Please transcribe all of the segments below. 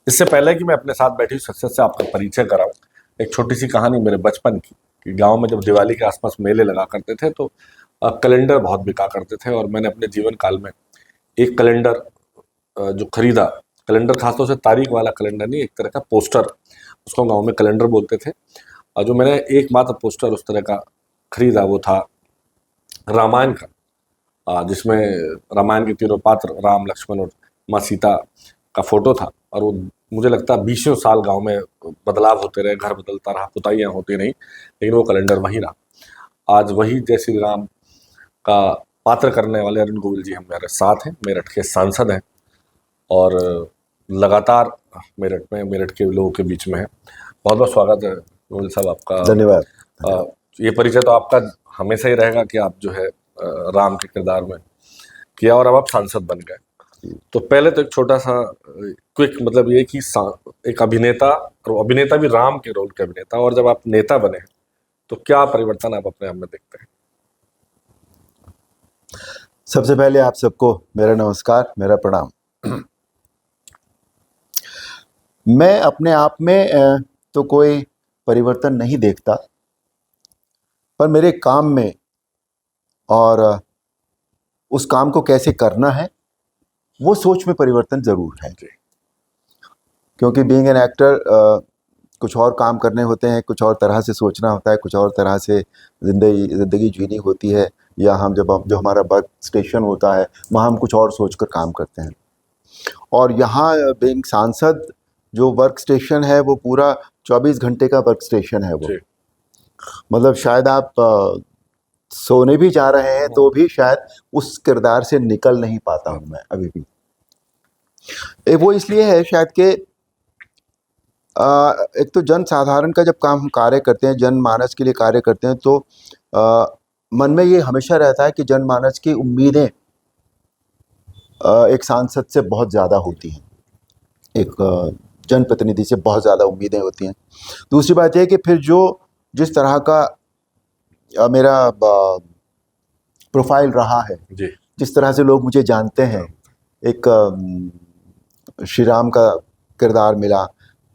इससे पहले कि मैं अपने साथ बैठी सक्सेस से आपका परिचय कराऊं, एक छोटी सी कहानी मेरे बचपन की कि गांव में जब दिवाली के आसपास मेले लगा करते थे तो कैलेंडर बहुत बिका करते थे। और मैंने अपने जीवन काल में एक कैलेंडर जो खरीदा, कैलेंडर खासतौर से तारीख वाला कैलेंडर नहीं, एक तरह का पोस्टर, उसको गांव में कैलेंडर बोलते थे। और जो मैंने एकमात्र पोस्टर उस तरह का खरीदा वो था रामायण का, जिसमें रामायण के तीनों पात्र राम, लक्ष्मण और माँ सीता का फोटो था। और वो मुझे लगता है 20 साल गांव में बदलाव होते रहे, घर बदलता रहा, पुताइयाँ होती रहीं, लेकिन वो कैलेंडर वही रहा। आज वही जय श्री राम का पात्र करने वाले अरुण गोविल जी हमारे साथ हैं, मेरठ के सांसद हैं और लगातार मेरठ के लोगों के बीच में है। बहुत बहुत स्वागत है गोविल साहब आपका। धन्यवाद। ये परिचय तो आपका हमेशा ही रहेगा कि आप जो है राम के किरदार में किया और अब आप सांसद बन गए। तो पहले तो एक छोटा सा क्विक मतलब ये कि एक अभिनेता, और अभिनेता भी राम के रोल के अभिनेता, और जब आप नेता बने तो क्या परिवर्तन आप अपने आप में देखते हैं? सबसे पहले आप सबको मेरा नमस्कार, मेरा प्रणाम। मैं अपने आप में तो कोई परिवर्तन नहीं देखता, पर मेरे काम में और उस काम को कैसे करना है वो सोच में परिवर्तन ज़रूर है। क्योंकि बीइंग एन एक्टर कुछ और काम करने होते हैं, कुछ और तरह से सोचना होता है, कुछ और तरह से ज़िंदगी जीनी होती है, या हम जो हमारा वर्क स्टेशन होता है वहाँ हम कुछ और सोचकर काम करते हैं। और यहाँ बीइंग सांसद जो वर्क स्टेशन है वो पूरा 24 घंटे का वर्क स्टेशन है वो। मतलब शायद आप सोने भी जा रहे हैं तो भी शायद उस किरदार से निकल नहीं पाता हूँ मैं अभी भी। वो इसलिए है शायद कि एक तो जन साधारण का जब काम हम कार्य करते हैं, जनमानस के लिए कार्य करते हैं, तो मन में ये हमेशा रहता है कि जनमानस की उम्मीदें एक सांसद से बहुत ज़्यादा होती हैं, एक जनप्रतिनिधि से बहुत ज़्यादा उम्मीदें होती हैं। दूसरी बात यह है कि फिर जिस तरह का मेरा प्रोफाइल रहा है, जिस तरह से लोग मुझे जानते हैं, एक श्री राम का किरदार मिला,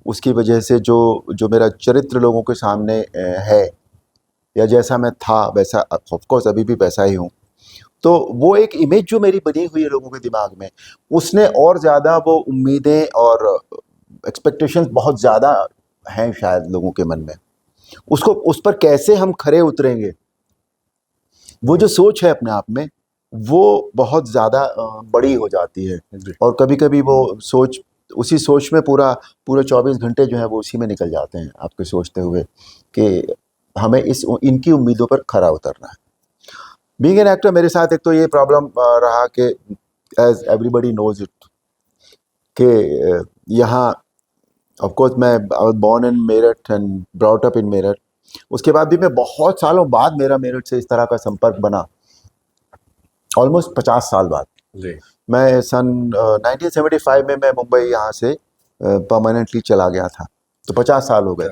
उसकी वजह से जो मेरा चरित्र लोगों के सामने है, या जैसा मैं था वैसा ऑफ कोर्स अभी भी वैसा ही हूँ, तो वो एक इमेज जो मेरी बनी हुई है लोगों के दिमाग में, उसने और ज़्यादा वो उम्मीदें और एक्सपेक्टेशंस बहुत ज़्यादा हैं शायद लोगों के मन में। उस पर कैसे हम खरे उतरेंगे, वो जो सोच है अपने आप में वो बहुत ज़्यादा बड़ी हो जाती है। और कभी कभी वो उसी सोच में पूरे 24 घंटे जो है वो उसी में निकल जाते हैं, आपके सोचते हुए कि हमें इनकी उम्मीदों पर खरा उतरना है। बीइंग एन एक्टर मेरे साथ एक तो ये प्रॉब्लम रहा कि एज एवरीबडी नोज इट कि यहाँ ऑफ कोर्स मैं born in Meerut and brought up in Meerut. उसके बाद भी मैं बहुत सालों बाद मेरा मेरठ से इस तरह का संपर्क बना, ऑलमोस्ट 50 साल बाद। मैं सन 1975 में मैं मुंबई यहाँ से परमानेंटली चला गया था, तो 50 साल हो गए।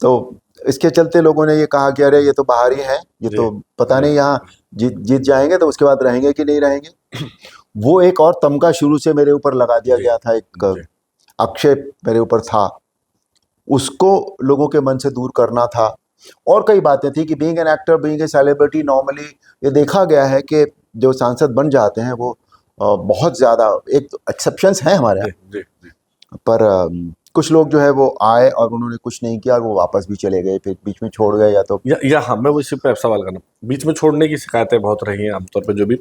तो इसके चलते लोगों ने ये कहा कि अरे ये तो बाहरी हैं, ये तो पता नहीं यहाँ जीत जाएंगे तो उसके बाद रहेंगे कि नहीं रहेंगे। वो एक और तमगा शुरू से मेरे ऊपर लगा दिया गया था, एक आक्षेप मेरे ऊपर था, उसको लोगों के मन से दूर करना था। और कई बातें थी कि being an actor, being a celebrity, normally ये देखा गया है कि जो सांसद बन जाते हैं वो बहुत ज़्यादा, एक तो एक्सेप्शंस हैं हमारे यहाँ, पर कुछ लोग जो है वो आए और उन्होंने कुछ नहीं किया और वो वापस भी चले गए, फिर बीच में छोड़ गए, या तो मैं वो इसी पे सवाल करना, बीच में छोड़ने की शिकायतें बहुत रही हैं आमतौर पे, जो भी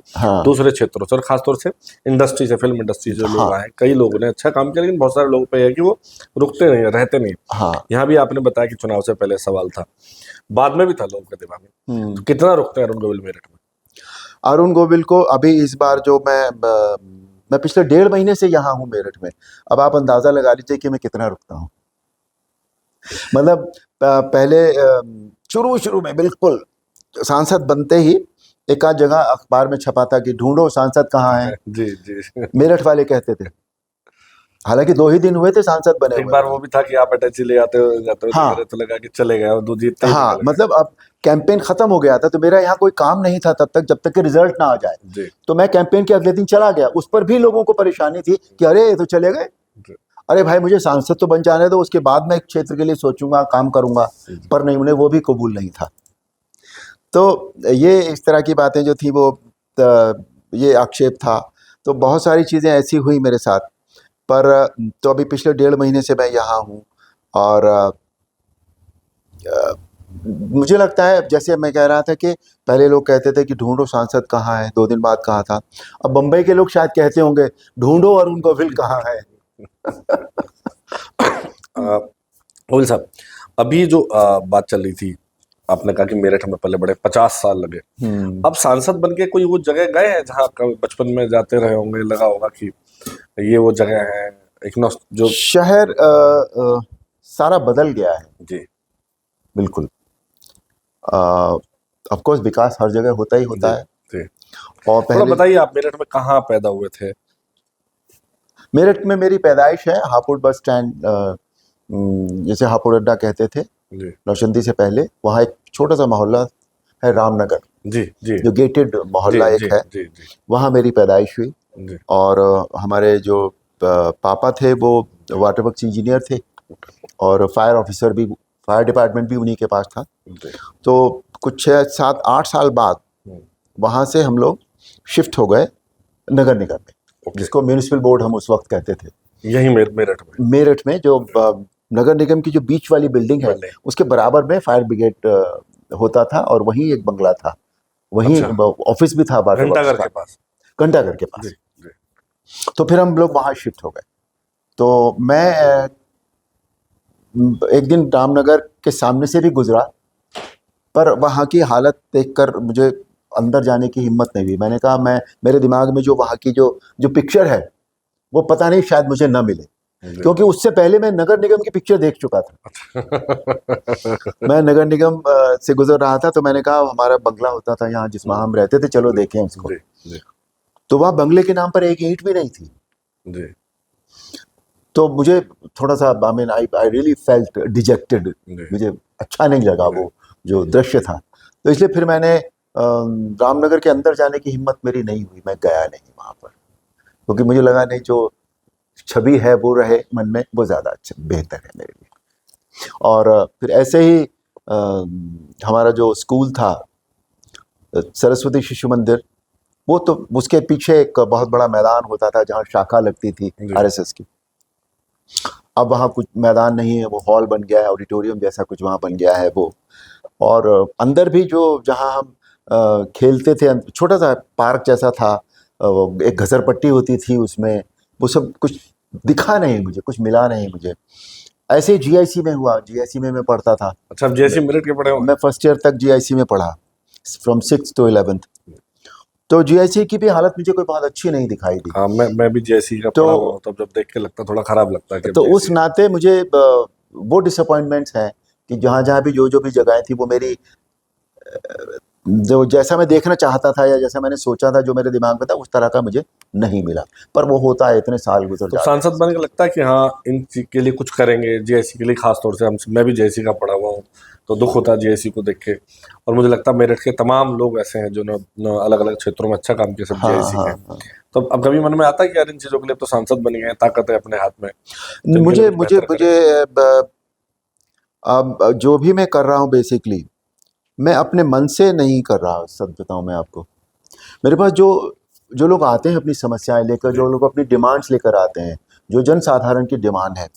दूसरे क्षेत्रों से और खासतौर से इंडस्ट्री से, फिल्म इंडस्ट्री से लोग आए, कई लोगों ने अच्छा काम किया, लेकिन बहुत सारे लोगों पे है कि वो रुकते नहीं, रहते नहीं। यहाँ भी आपने बताया कि चुनाव से पहले सवाल था, बाद में भी था लोगों के दिमाग में, तो कितना रुकते हैं अरुण गोविल मेरठ में? अरुण गोविल को अभी इस बार जो मैं पिछले 1.5 महीने से यहाँ हूँ मेरठ में, अब आप अंदाज़ा लगा लीजिए कि मैं कितना रुकता हूँ। मतलब पहले शुरू में बिल्कुल सांसद बनते ही एक आध जगह अखबार में छपा था कि ढूंढो सांसद कहाँ है। जी। मेरठ वाले कहते थे, हालांकि 2 ही दिन हुए थे सांसद बने। एक बार वो भी था कि आप अटैची ले आते हो जाते हो, हाँ, तो लगा कि चले गए और दो जीतते। हाँ, मतलब अब कैंपेन खत्म हो गया था, तो मेरा यहाँ कोई काम नहीं था तब तक जब तक कि रिजल्ट ना आ जाए। तो मैं कैंपेन के अगले दिन चला गया, उस पर भी लोगों को परेशानी थी कि अरे ये तो चले गए। अरे भाई मुझे सांसद तो बन जाने दो, उसके बाद मैं एक क्षेत्र के लिए सोचूंगा, काम करूंगा। पर नहीं, उन्हें वो भी कबूल नहीं था। तो ये इस तरह की बातें जो थी वो ये आक्षेप था। तो बहुत सारी चीज़ें ऐसी हुई मेरे साथ। पर तो अभी पिछले 1.5 महीने से मैं यहाँ हूँ। और मुझे लगता है, जैसे मैं कह रहा था कि पहले लोग कहते थे कि ढूंढो सांसद कहाँ है, 2 दिन बाद कहा था। अब बम्बई के लोग शायद कहते होंगे ढूंढो अरुण गोविल कहाँ है। गोविल साहब, अभी जो बात चल रही थी, आपने कहा कि मेरठ में पहले बड़े 50 साल लगे। अब सांसद बन के कोई वो जगह गए हैं जहाँ बचपन में जाते रहे होंगे, लगा होगा कि ये वो जगह है, एक जो शहर सारा बदल गया है जी बिल्कुल। ऑफ कोर्स विकास हर जगह होता ही होता है। जी। और थोड़ा पहले बताइए, आप मेरठ में कहाँ पैदा हुए थे? मेरठ में मेरी पैदाइश है हापुड़ बस स्टैंड, जैसे हापुड़ अड्डा कहते थे जी नौचंदी से पहले। वहाँ एक छोटा सा मोहल्ला है रामनगर, जी जी जो गेटेड मोहल्ला एक है। जी जी वहाँ मेरी पैदाइश हुई। जी। और हमारे जो पापा थे वो वाटर वर्क्स इंजीनियर थे, और फायर ऑफिसर भी, फायर डिपार्टमेंट भी उन्हीं के पास था। जी। तो कुछ 6, 7, 8 साल बाद वहाँ से हम लोग शिफ्ट हो गए नगर निगम में, जिसको म्यूनिसिपल बोर्ड हम उस वक्त कहते थे। यही मेरठ में जो नगर निगम की जो बीच वाली बिल्डिंग है, उसके बराबर में फायर ब्रिगेड होता था, और वहीं एक बंगला था, वहीं ऑफिस भी था घंटाघर के पास। घंटाघर के पास। जी जी। तो फिर हम लोग वहाँ शिफ्ट हो गए। तो मैं एक दिन रामनगर के सामने से भी गुजरा, पर वहाँ की हालत देखकर मुझे अंदर जाने की हिम्मत नहीं हुई। मैंने कहा मेरे दिमाग में जो वहाँ की जो पिक्चर है वो पता नहीं शायद मुझे न मिले, क्योंकि उससे पहले मैं नगर निगम की पिक्चर देख चुका था। मैं नगर निगम से गुजर रहा था, तो मैंने कहा हमारा बंगला होता था यहाँ जिसमें हम रहते थे, चलो देखें उसको। तो वहाँ बंगले के नाम पर एक ईंट भी नहीं थी। तो मुझे थोड़ा सा आई रियली फेल्ट डिजेक्टेड। मुझे अच्छा नहीं लगा वो जो दृश्य था। तो इसलिए फिर मैंने रामनगर के अंदर जाने की हिम्मत मेरी नहीं हुई, मैं गया नहीं वहाँ पर, क्योंकि मुझे लगा नहीं, जो छवि है वो रहे मन में, वो ज़्यादा अच्छा बेहतर है मेरे लिए। और फिर ऐसे ही हमारा जो स्कूल था सरस्वती शिशु मंदिर, वो तो उसके पीछे एक बहुत बड़ा मैदान होता था जहाँ शाखा लगती थी आरएसएस की। अब वहाँ कुछ मैदान नहीं है, वो हॉल बन गया है, ऑडिटोरियम जैसा कुछ वहाँ बन गया है वो। और अंदर भी जो जहाँ हम खेलते थे, छोटा सा पार्क जैसा था, एक घसरपट्टी होती थी उसमें, वो सब कुछ दिखा नहीं मुझे, कुछ मिला नहीं मुझे। ऐसे ही जीआईसी में हुआ, जीआईसी में मैं पढ़ता था। अच्छा, आप जीआईसी मेरठ के पढ़े हो? मैं फर्स्ट ईयर तक जीआईसी में पढ़ा, फ्रॉम 6th to 11th। तो जीआईसी की भी हालत मुझे कोई बहुत अच्छी नहीं दिखाई दी। हाँ, मैं भी जीआईसी का पढ़ा हुआ हूँ, तब जब देख के लगता थोड़ा खराब लगता है कि तो उस नाते मुझे वो डिसअपॉइंटमेंट्स हैं कि जहाँ भी जो भी जगहें थी, वो मेरी जो जैसा मैं देखना चाहता था या जैसा मैंने सोचा था, जो मेरे दिमाग में था, उस तरह का मुझे नहीं मिला। पर वो होता है, इतने साल गुजर जाते हैं। सांसद बनने का लगता है कि हाँ, इन चीज के लिए कुछ करेंगे, जीआईसी के लिए। खास तौर से मैं भी जीआईसी का पढ़ा हुआ हूँ, तो दुख होता है जीआईसी को देख के। और मुझे लगता है मेरठ के तमाम लोग ऐसे हैं जो अलग अलग क्षेत्रों में अच्छा काम किया, सब जीआईसी के। तो अब कभी मन में आता है कि यार इन चीजों के लिए तो सांसद बन गए, ताकत है अपने हाथ में। मुझे अब जो भी मैं कर रहा हूँ बेसिकली मैं अपने मन से नहीं कर रहा। सच बताऊँ मैं आपको, मेरे पास जो लोग आते हैं अपनी समस्याएं लेकर, जो लोग अपनी डिमांड्स लेकर आते हैं, जो जनसाधारण की डिमांड है,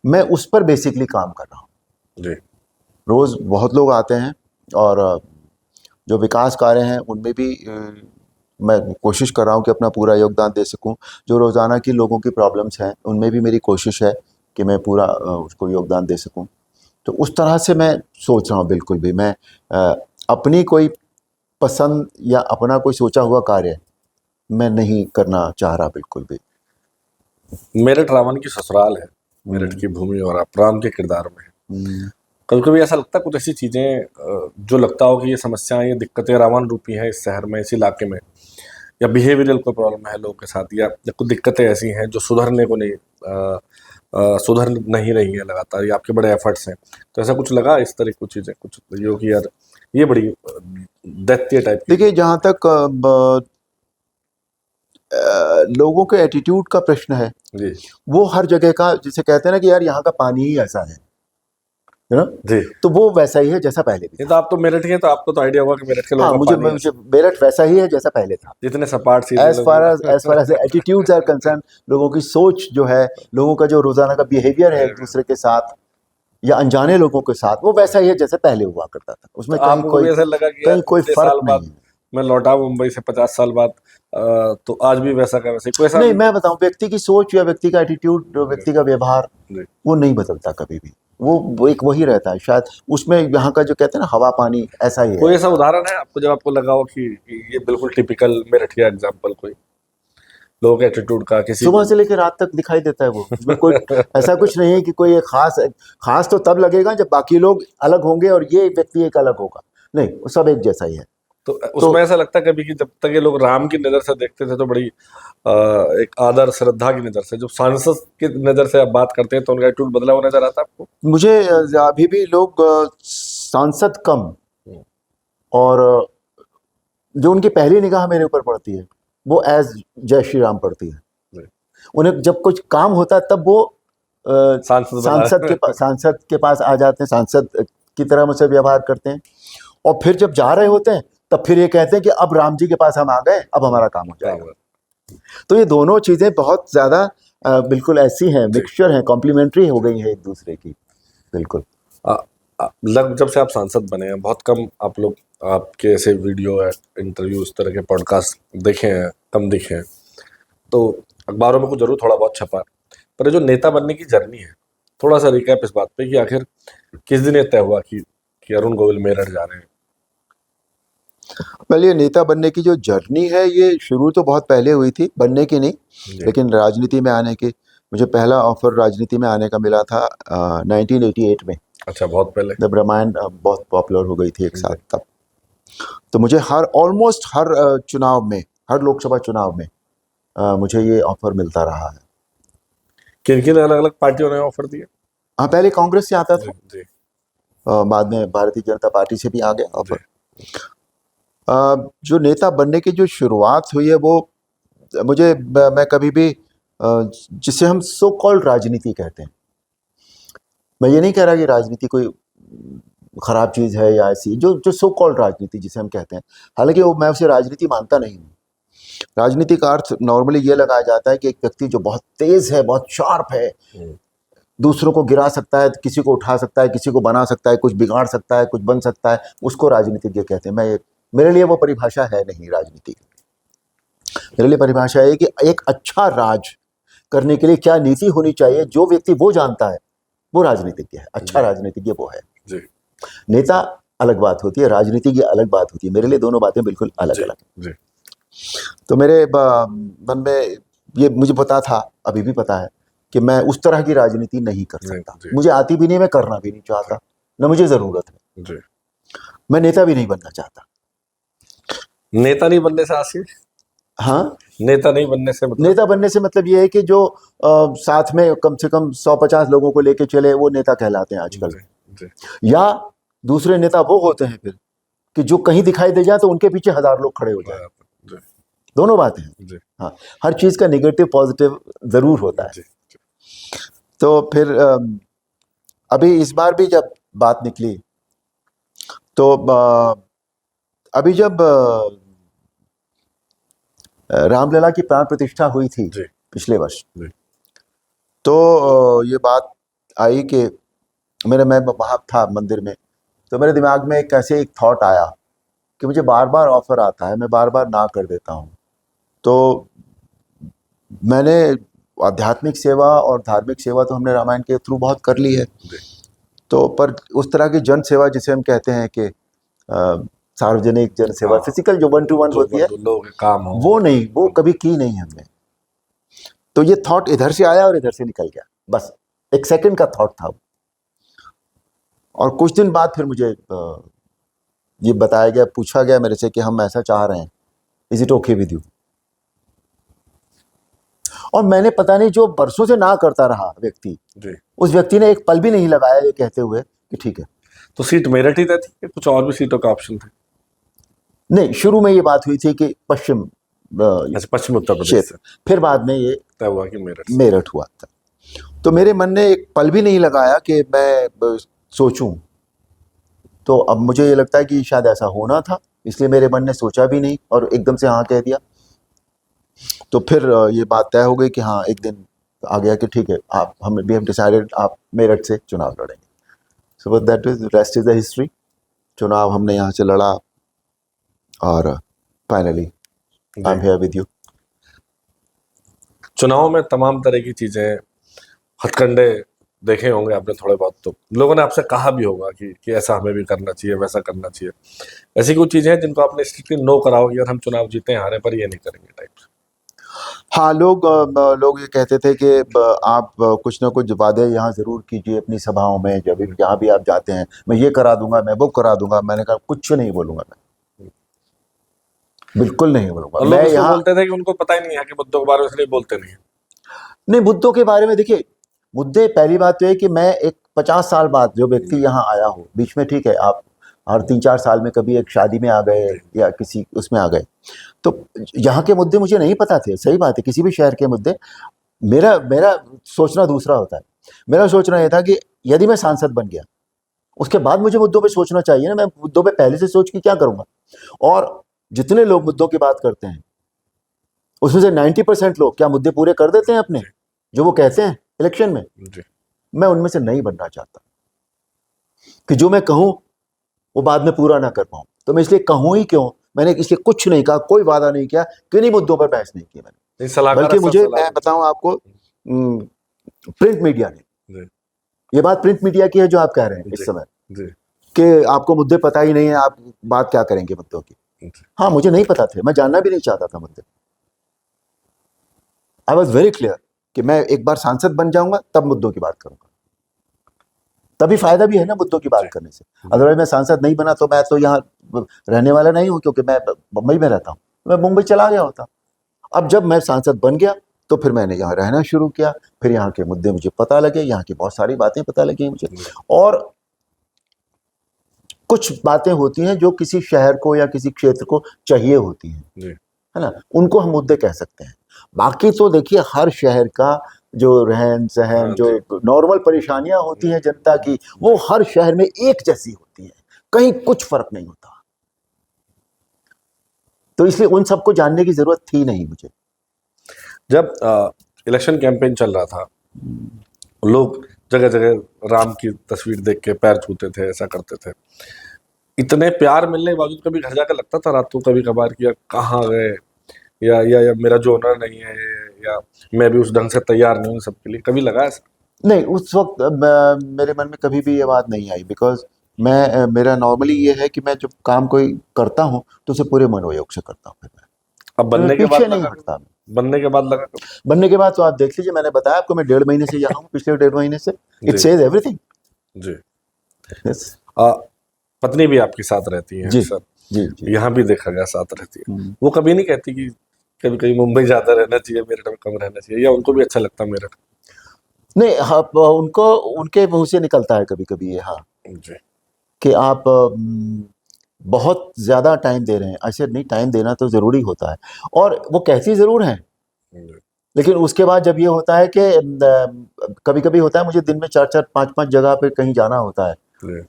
मैं उस पर बेसिकली काम कर रहा हूँ जी। रोज़ बहुत लोग आते हैं, और जो विकास कार्य हैं उनमें भी मैं कोशिश कर रहा हूँ कि अपना पूरा योगदान दे सकूँ। जो रोज़ाना की लोगों की प्रॉब्लम्स हैं उनमें भी मेरी कोशिश है कि मैं पूरा उसको योगदान दे सकूँ। तो उस तरह से मैं सोच रहा हूँ। बिल्कुल भी मैं अपनी कोई पसंद या अपना कोई सोचा हुआ कार्य मैं नहीं करना चाह रहा बिल्कुल भी। मेरठ रावण की ससुराल है, मेरठ की भूमि, और आप राम के किरदार में है। कभी कभी ऐसा लगता है कुछ ऐसी चीज़ें जो लगता हो कि ये समस्याएं, ये दिक्कतें रावण रूपी हैं इस शहर में, इस इलाके में, या बिहेवियरल कोई प्रॉब्लम है लोगों के साथ, या कुछ दिक्कतें ऐसी हैं जो सुधरने को नहीं सुधर नहीं रही है लगातार, ये आपके बड़े एफर्ट्स हैं, तो ऐसा कुछ लगा इस तरह कुछ चीज़ें, कुछ जो कि यार ये बड़ी दैत्य टाइप की? देखिए, जहाँ तक लोगों के एटीट्यूड का प्रश्न है। जी वो हर जगह का, जिसे कहते हैं ना कि यार यहाँ का पानी ही ऐसा है ना, जी। तो वो वैसा ही है जैसा पहले भी ये था। तो आप तो मेरठ के हैं, तो आपको तो आइडिया होगा कि मेरठ के लोगों हाँ, का मुझे पानी मुझे मेरठ वैसा ही है जैसा पहले था। जितने सपाट सीधे एज लोग far as attitudes are concern, लोगों की सोच जो है, लोगों का जो रोजाना का बिहेवियर है एक दूसरे के साथ या अनजाने लोगों के साथ, वो वैसा ही है जैसे पहले हुआ करता था। तो उसमें कहीं आपको कोई भी ऐसा लगा कि यार कहीं कोई इतने फर्क साल बाद नहीं है। मैं लौटा मुंबई से 50 साल बाद, तो आज भी वैसा का वैसे कोई ऐसा नहीं, मैं बताऊं, व्यक्ति की सोच या व्यक्ति का एटीट्यूड, व्यक्ति का व्यवहार, जी। वो नहीं बदलता कभी भी। वो एक वही रहता है शायद। उसमें यहाँ का जो कहते हैं ना हवा पानी, ऐसा ही कोई है। ऐसा उदाहरण है आपको जब आपको लगा हो कि ये बिल्कुल टिपिकल मेरठिया एग्जाम्पल, कोई लोगों के एटीट्यूड का किसी सुबह से लेकर रात तक दिखाई देता है वो। उसमें कोई ऐसा कुछ नहीं है कि कोई एक खास तो तब लगेगा जब बाकी लोग अलग होंगे और ये व्यक्ति एक अलग होगा। नहीं, वो सब एक जैसा ही है। तो उसमें ऐसा लगता है कभी कि जब तक ये लोग राम की नजर से देखते थे तो बड़ी एक आदर श्रद्धा की नजर से, जब सांसद की नजर से आप बात करते हैं तो उनका एटीट्यूड बदला हुआ नजर आता है आपको? मुझे अभी भी लोग सांसद कम, और जो उनकी पहली निगाह मेरे ऊपर पड़ती है वो एज जय श्री राम पड़ती है। जी। उन्हें जब कुछ काम होता है तब वो सांसद के पास आ जाते हैं, सांसद की तरह मुझसे व्यवहार करते हैं। और फिर जब जा रहे होते हैं तब फिर ये कहते हैं कि अब राम जी के पास हम आ गए, अब हमारा काम हो जाएगा। तो ये दोनों चीजें बहुत ज्यादा बिल्कुल ऐसी हैं, मिक्सचर हैं, कॉम्प्लीमेंट्री हो गई है एक दूसरे की। बिल्कुल। जब से आप सांसद बने हैं बहुत कम आप लोग आपके ऐसे वीडियो है, इंटरव्यू, इस तरह के पॉडकास्ट देखे हैं, कम दिखे हैं। तो अखबारों में कुछ जरूर थोड़ा बहुत छपा, पर ये जो नेता बनने की जर्नी है, थोड़ा सा रिकैप इस बात पे कि आखिर किस दिन ये तय हुआ कि अरुण गोविल मेरठ जा रहे हैं? पहले ये नेता बनने की जो जर्नी है ये शुरू तो बहुत पहले हुई थी, बनने की नहीं, लेकिन राजनीति में आने की। मुझे पहला ऑफर राजनीति में आने का मिला था 1988 में। अच्छा, बहुत पहले। जब रामायण बहुत पॉपुलर हो गई थी एक साथ तब। तो मुझे ऑलमोस्ट हर चुनाव में, हर लोकसभा चुनाव में मुझे ये ऑफर मिलता रहा है। किन किन अलग अलग पार्टियों ने ऑफर दिए? हाँ, पहले कांग्रेस से आता था, जी। बाद में भारतीय जनता पार्टी से भी आ गया ऑफर। जो नेता बनने की जो शुरुआत हुई है वो मैं कभी भी जिसे हम सो कॉल्ड राजनीति कहते हैं, मैं ये नहीं कह रहा कि राजनीति कोई खराब चीज़ है या ऐसी, जो सो कॉल्ड राजनीति जिसे हम कहते हैं, हालांकि वो मैं उसे राजनीति मानता नहीं हूँ। राजनीति का अर्थ नॉर्मली ये लगाया जाता है कि एक व्यक्ति जो बहुत तेज है, बहुत शार्प है, दूसरों को गिरा सकता है, किसी को उठा सकता है, किसी को बना सकता है, कुछ बिगाड़ सकता है, कुछ बन सकता है, उसको राजनीतिज्ञ कहते हैं। मेरे लिए वो परिभाषा है नहीं राजनीति की। मेरे लिए परिभाषा है कि एक अच्छा राज करने के लिए क्या नीति होनी चाहिए, जो व्यक्ति वो जानता है वो राजनीतिज्ञ है। अच्छा राजनीतिज्ञ वो है। जी। नेता अलग बात होती है, राजनीतिज्ञ अलग बात होती है। मेरे लिए दोनों बातें बिल्कुल अलग अलग है। तो मेरे मन में ये मुझे पता था, अभी भी पता है कि मैं उस तरह की राजनीति नहीं कर सकता। मुझे आती भी नहीं, मैं करना भी नहीं चाहता, न मुझे जरूरत है। मैं नेता भी नहीं बनना चाहता। नेता नहीं बनने से आशीष? हाँ, नेता नहीं बनने से मतलब? नेता बनने से मतलब ये है कि जो साथ में कम से कम 100-50 लोगों को लेके चले, वो नेता कहलाते हैं आजकल। या दूसरे नेता वो होते हैं फिर कि जो कहीं दिखाई दे जाए तो उनके पीछे 1000 लोग खड़े हो जाए। दोनों बातें हैं। हाँ, हर चीज का नेगेटिव पॉजिटिव जरूर होता है। तो फिर अभी इस बार भी जब बात निकली तो अभी जब रामलला की प्राण प्रतिष्ठा हुई थी पिछले वर्ष, तो ये बात आई कि मैं वहाँ था मंदिर में, तो मेरे दिमाग में एक थॉट आया कि मुझे बार बार ऑफर आता है, मैं बार बार ना कर देता हूँ। तो मैंने आध्यात्मिक सेवा और धार्मिक सेवा तो हमने रामायण के थ्रू बहुत कर ली है, तो पर उस तरह की जन सेवा जिसे हम कहते हैं कि सार्वजनिक जन सेवा, फिजिकल जो 1-to-1 होती है, काम हो, वो नहीं, वो कभी की नहीं हमने। तो ये थॉट इधर से आया और इधर से निकल गया, बस एक सेकंड का थॉट था। और कुछ दिन बाद फिर मुझे ये बताया गया, पूछा गया मेरे से कि हम ऐसा चाह रहे हैं, is it okay with you? और मैंने पता नहीं जो बरसों से ना करता रहा व्यक्ति, उस व्यक्ति ने एक पल भी नहीं लगाया ये कहते हुए कि ठीक है। तो सीट मेरठ ही थी, कुछ और भी सीटों का ऑप्शन था? नहीं, शुरू में ये बात हुई थी कि पश्चिम अच्छा, पश्चिमी उत्तर प्रदेश क्षेत्र। से फिर बाद में ये तय हुआ कि मेरठ से। मेरठ हुआ था। तो मेरे मन ने एक पल भी नहीं लगाया कि मैं सोचूं। तो अब मुझे ये लगता है कि शायद ऐसा होना था, इसलिए मेरे मन ने सोचा भी नहीं और एकदम से हाँ कह दिया। तो फिर ये बात तय हो गई कि हाँ, एक दिन आ गया कि ठीक है, आप हम वी हैव डिसाइडेड आप मेरठ से चुनाव लड़ेंगे। So that is rest is the history. चुनाव हमने यहाँ से लड़ा और finally I am here with you. चुनाव में तमाम तरह की चीजें, हथकंडे देखे होंगे आपने थोड़े बहुत, तो लोगों ने आपसे कहा भी होगा कि ऐसा हमें भी करना चाहिए, वैसा करना चाहिए। ऐसी कुछ चीजें हैं जिनको आपने स्ट्रिक्टली नो करा होगी, अगर हम चुनाव जीते हारे पर ये नहीं करेंगे टाइप से? हाँ, लोग ये कहते थे कि आप कुछ ना कुछ वादे यहाँ ज़रूर कीजिए अपनी सभाओं में, जब जहाँ भी आप जाते हैं, मैं ये करा दूंगा, मैं वो करा दूंगा। मैंने कहा कुछ नहीं बोलूंगा, मैं बिल्कुल नहीं बोलूंगा। और लोग मैं उसको यहाँ बोलते थे कि उनको पता ही नहीं है कि मुद्दों के बारे में, इसलिए बोलते नहीं है। नहीं, मुद्दों के बारे में देखिए, मुद्दे, पहली बात तो है कि मैं एक 50 साल बाद जो व्यक्ति यहाँ आया हो, बीच में ठीक है आप हर 3-4 साल में कभी एक शादी में आ गए या किसी उसमें आ गए, तो यहाँ के मुद्दे मुझे नहीं पता थे। सही बात है, किसी भी शहर के मुद्दे, मेरा मेरा सोचना दूसरा होता है। मेरा सोचना यह था कि यदि मैं सांसद बन गया, उसके बाद मुझे मुद्दों पे सोचना चाहिए ना। मैं मुद्दों पे पहले से सोच के क्या करूंगा? और जितने लोग मुद्दों की बात करते हैं, उसमें से 90% लोग क्या मुद्दे पूरे कर देते हैं अपने, जो वो कहते हैं इलेक्शन में? जी। मैं उनमें से नहीं बनना चाहता कि जो मैं कहूं वो बाद में पूरा ना कर पाऊं। तो मैं इसलिए कहूं ही क्यों, मैंने इसलिए कुछ नहीं कहा, कोई वादा नहीं किया, किन्हीं मुद्दों पर बहस नहीं की मैंने। सलाहकार बल्कि अक्सर मुझे, सलाह मैं बताऊं आपको, प्रिंट मीडिया ने, जी। ये बात प्रिंट मीडिया की है जो आप कह रहे हैं इस जी। समय, जी। कि आपको मुद्दे पता ही नहीं है, आप बात क्या करेंगे मुद्दों की। जी। हाँ, मुझे नहीं पता थे, मैं जानना भी नहीं चाहता था मुद्दे। आई वॉज वेरी क्लियर कि मैं एक बार सांसद बन जाऊंगा तब मुद्दों की बात करूंगा, तभी फायदा भी है ना मुद्दों की बात करने से। अदरवाइज मैं सांसद नहीं बना तो मैं तो यहाँ रहने वाला नहीं हूँ, क्योंकि मैं मुंबई में रहता हूँ, मैं मुंबई चला गया होता। अब जब मैं सांसद बन गया तो फिर मैंने यहाँ रहना शुरू किया, फिर यहाँ के मुद्दे मुझे पता लगे, यहाँ की बहुत सारी बातें पता लगी मुझे। और कुछ बातें होती हैं जो किसी शहर को या किसी क्षेत्र को चाहिए होती हैं, है ना, उनको हम मुद्दे कह सकते हैं। बाकी तो देखिए, हर शहर का जो रहन सहन, जो नॉर्मल परेशानियां होती हैं जनता की, वो हर शहर में एक जैसी होती हैं, कहीं कुछ फर्क नहीं होता। तो इसलिए उन सबको जानने की जरूरत थी नहीं मुझे। जब इलेक्शन कैंपेन चल रहा था, लोग जगह जगह राम की तस्वीर देख के पैर छूते थे, ऐसा करते थे। इतने प्यार मिलने के बावजूद कभी घर जाकर लगता था रात को कभी कभार कि यार कहाँ गए, या मेरा जो ऑनर नहीं है, या मैं भी उस ढंग से तैयार नहीं हूँ सबके लिए, कभी लगा ऐसा? नहीं, उस वक्त मेरे मन में कभी भी ये बात नहीं आई, बिकॉज मेरा नॉर्मली ये है कि मैं जब काम कोई करता हूँ तो उसे पूरे मनोयोग से करता हूँ। फिर मैं अब बनने के पीछे बाद नहीं लगा? हटता। बनने के बाद लगा? बनने के बाद तो आप देख लीजिए, मैंने बताया आपको, मैं 1.5 महीने से यहाँ हूँ, पिछले 1.5 महीने से। It says everything. जी। यस। पत्नी भी आपके साथ रहती है जी, अक्सर? जी, जी। यहाँ भी देखा गया साथ रहती है। वो कभी नहीं कहती कि कभी कभी मुंबई ज्यादा रहना चाहिए, मेरठ में कम रहना चाहिए, या उनको भी अच्छा लगता है मेरठ? नहीं, हाँ, उनको, उनके मुंह से निकलता है कभी कभी ये, हाँ, जी। कि आप बहुत ज्यादा टाइम दे रहे हैं। ऐसे नहीं, टाइम देना तो जरूरी होता है, और वो कहती जरूर है, लेकिन उसके बाद जब ये होता है कि कभी कभी होता है मुझे दिन में 4-4, 5-5 जगह पे कहीं जाना होता है,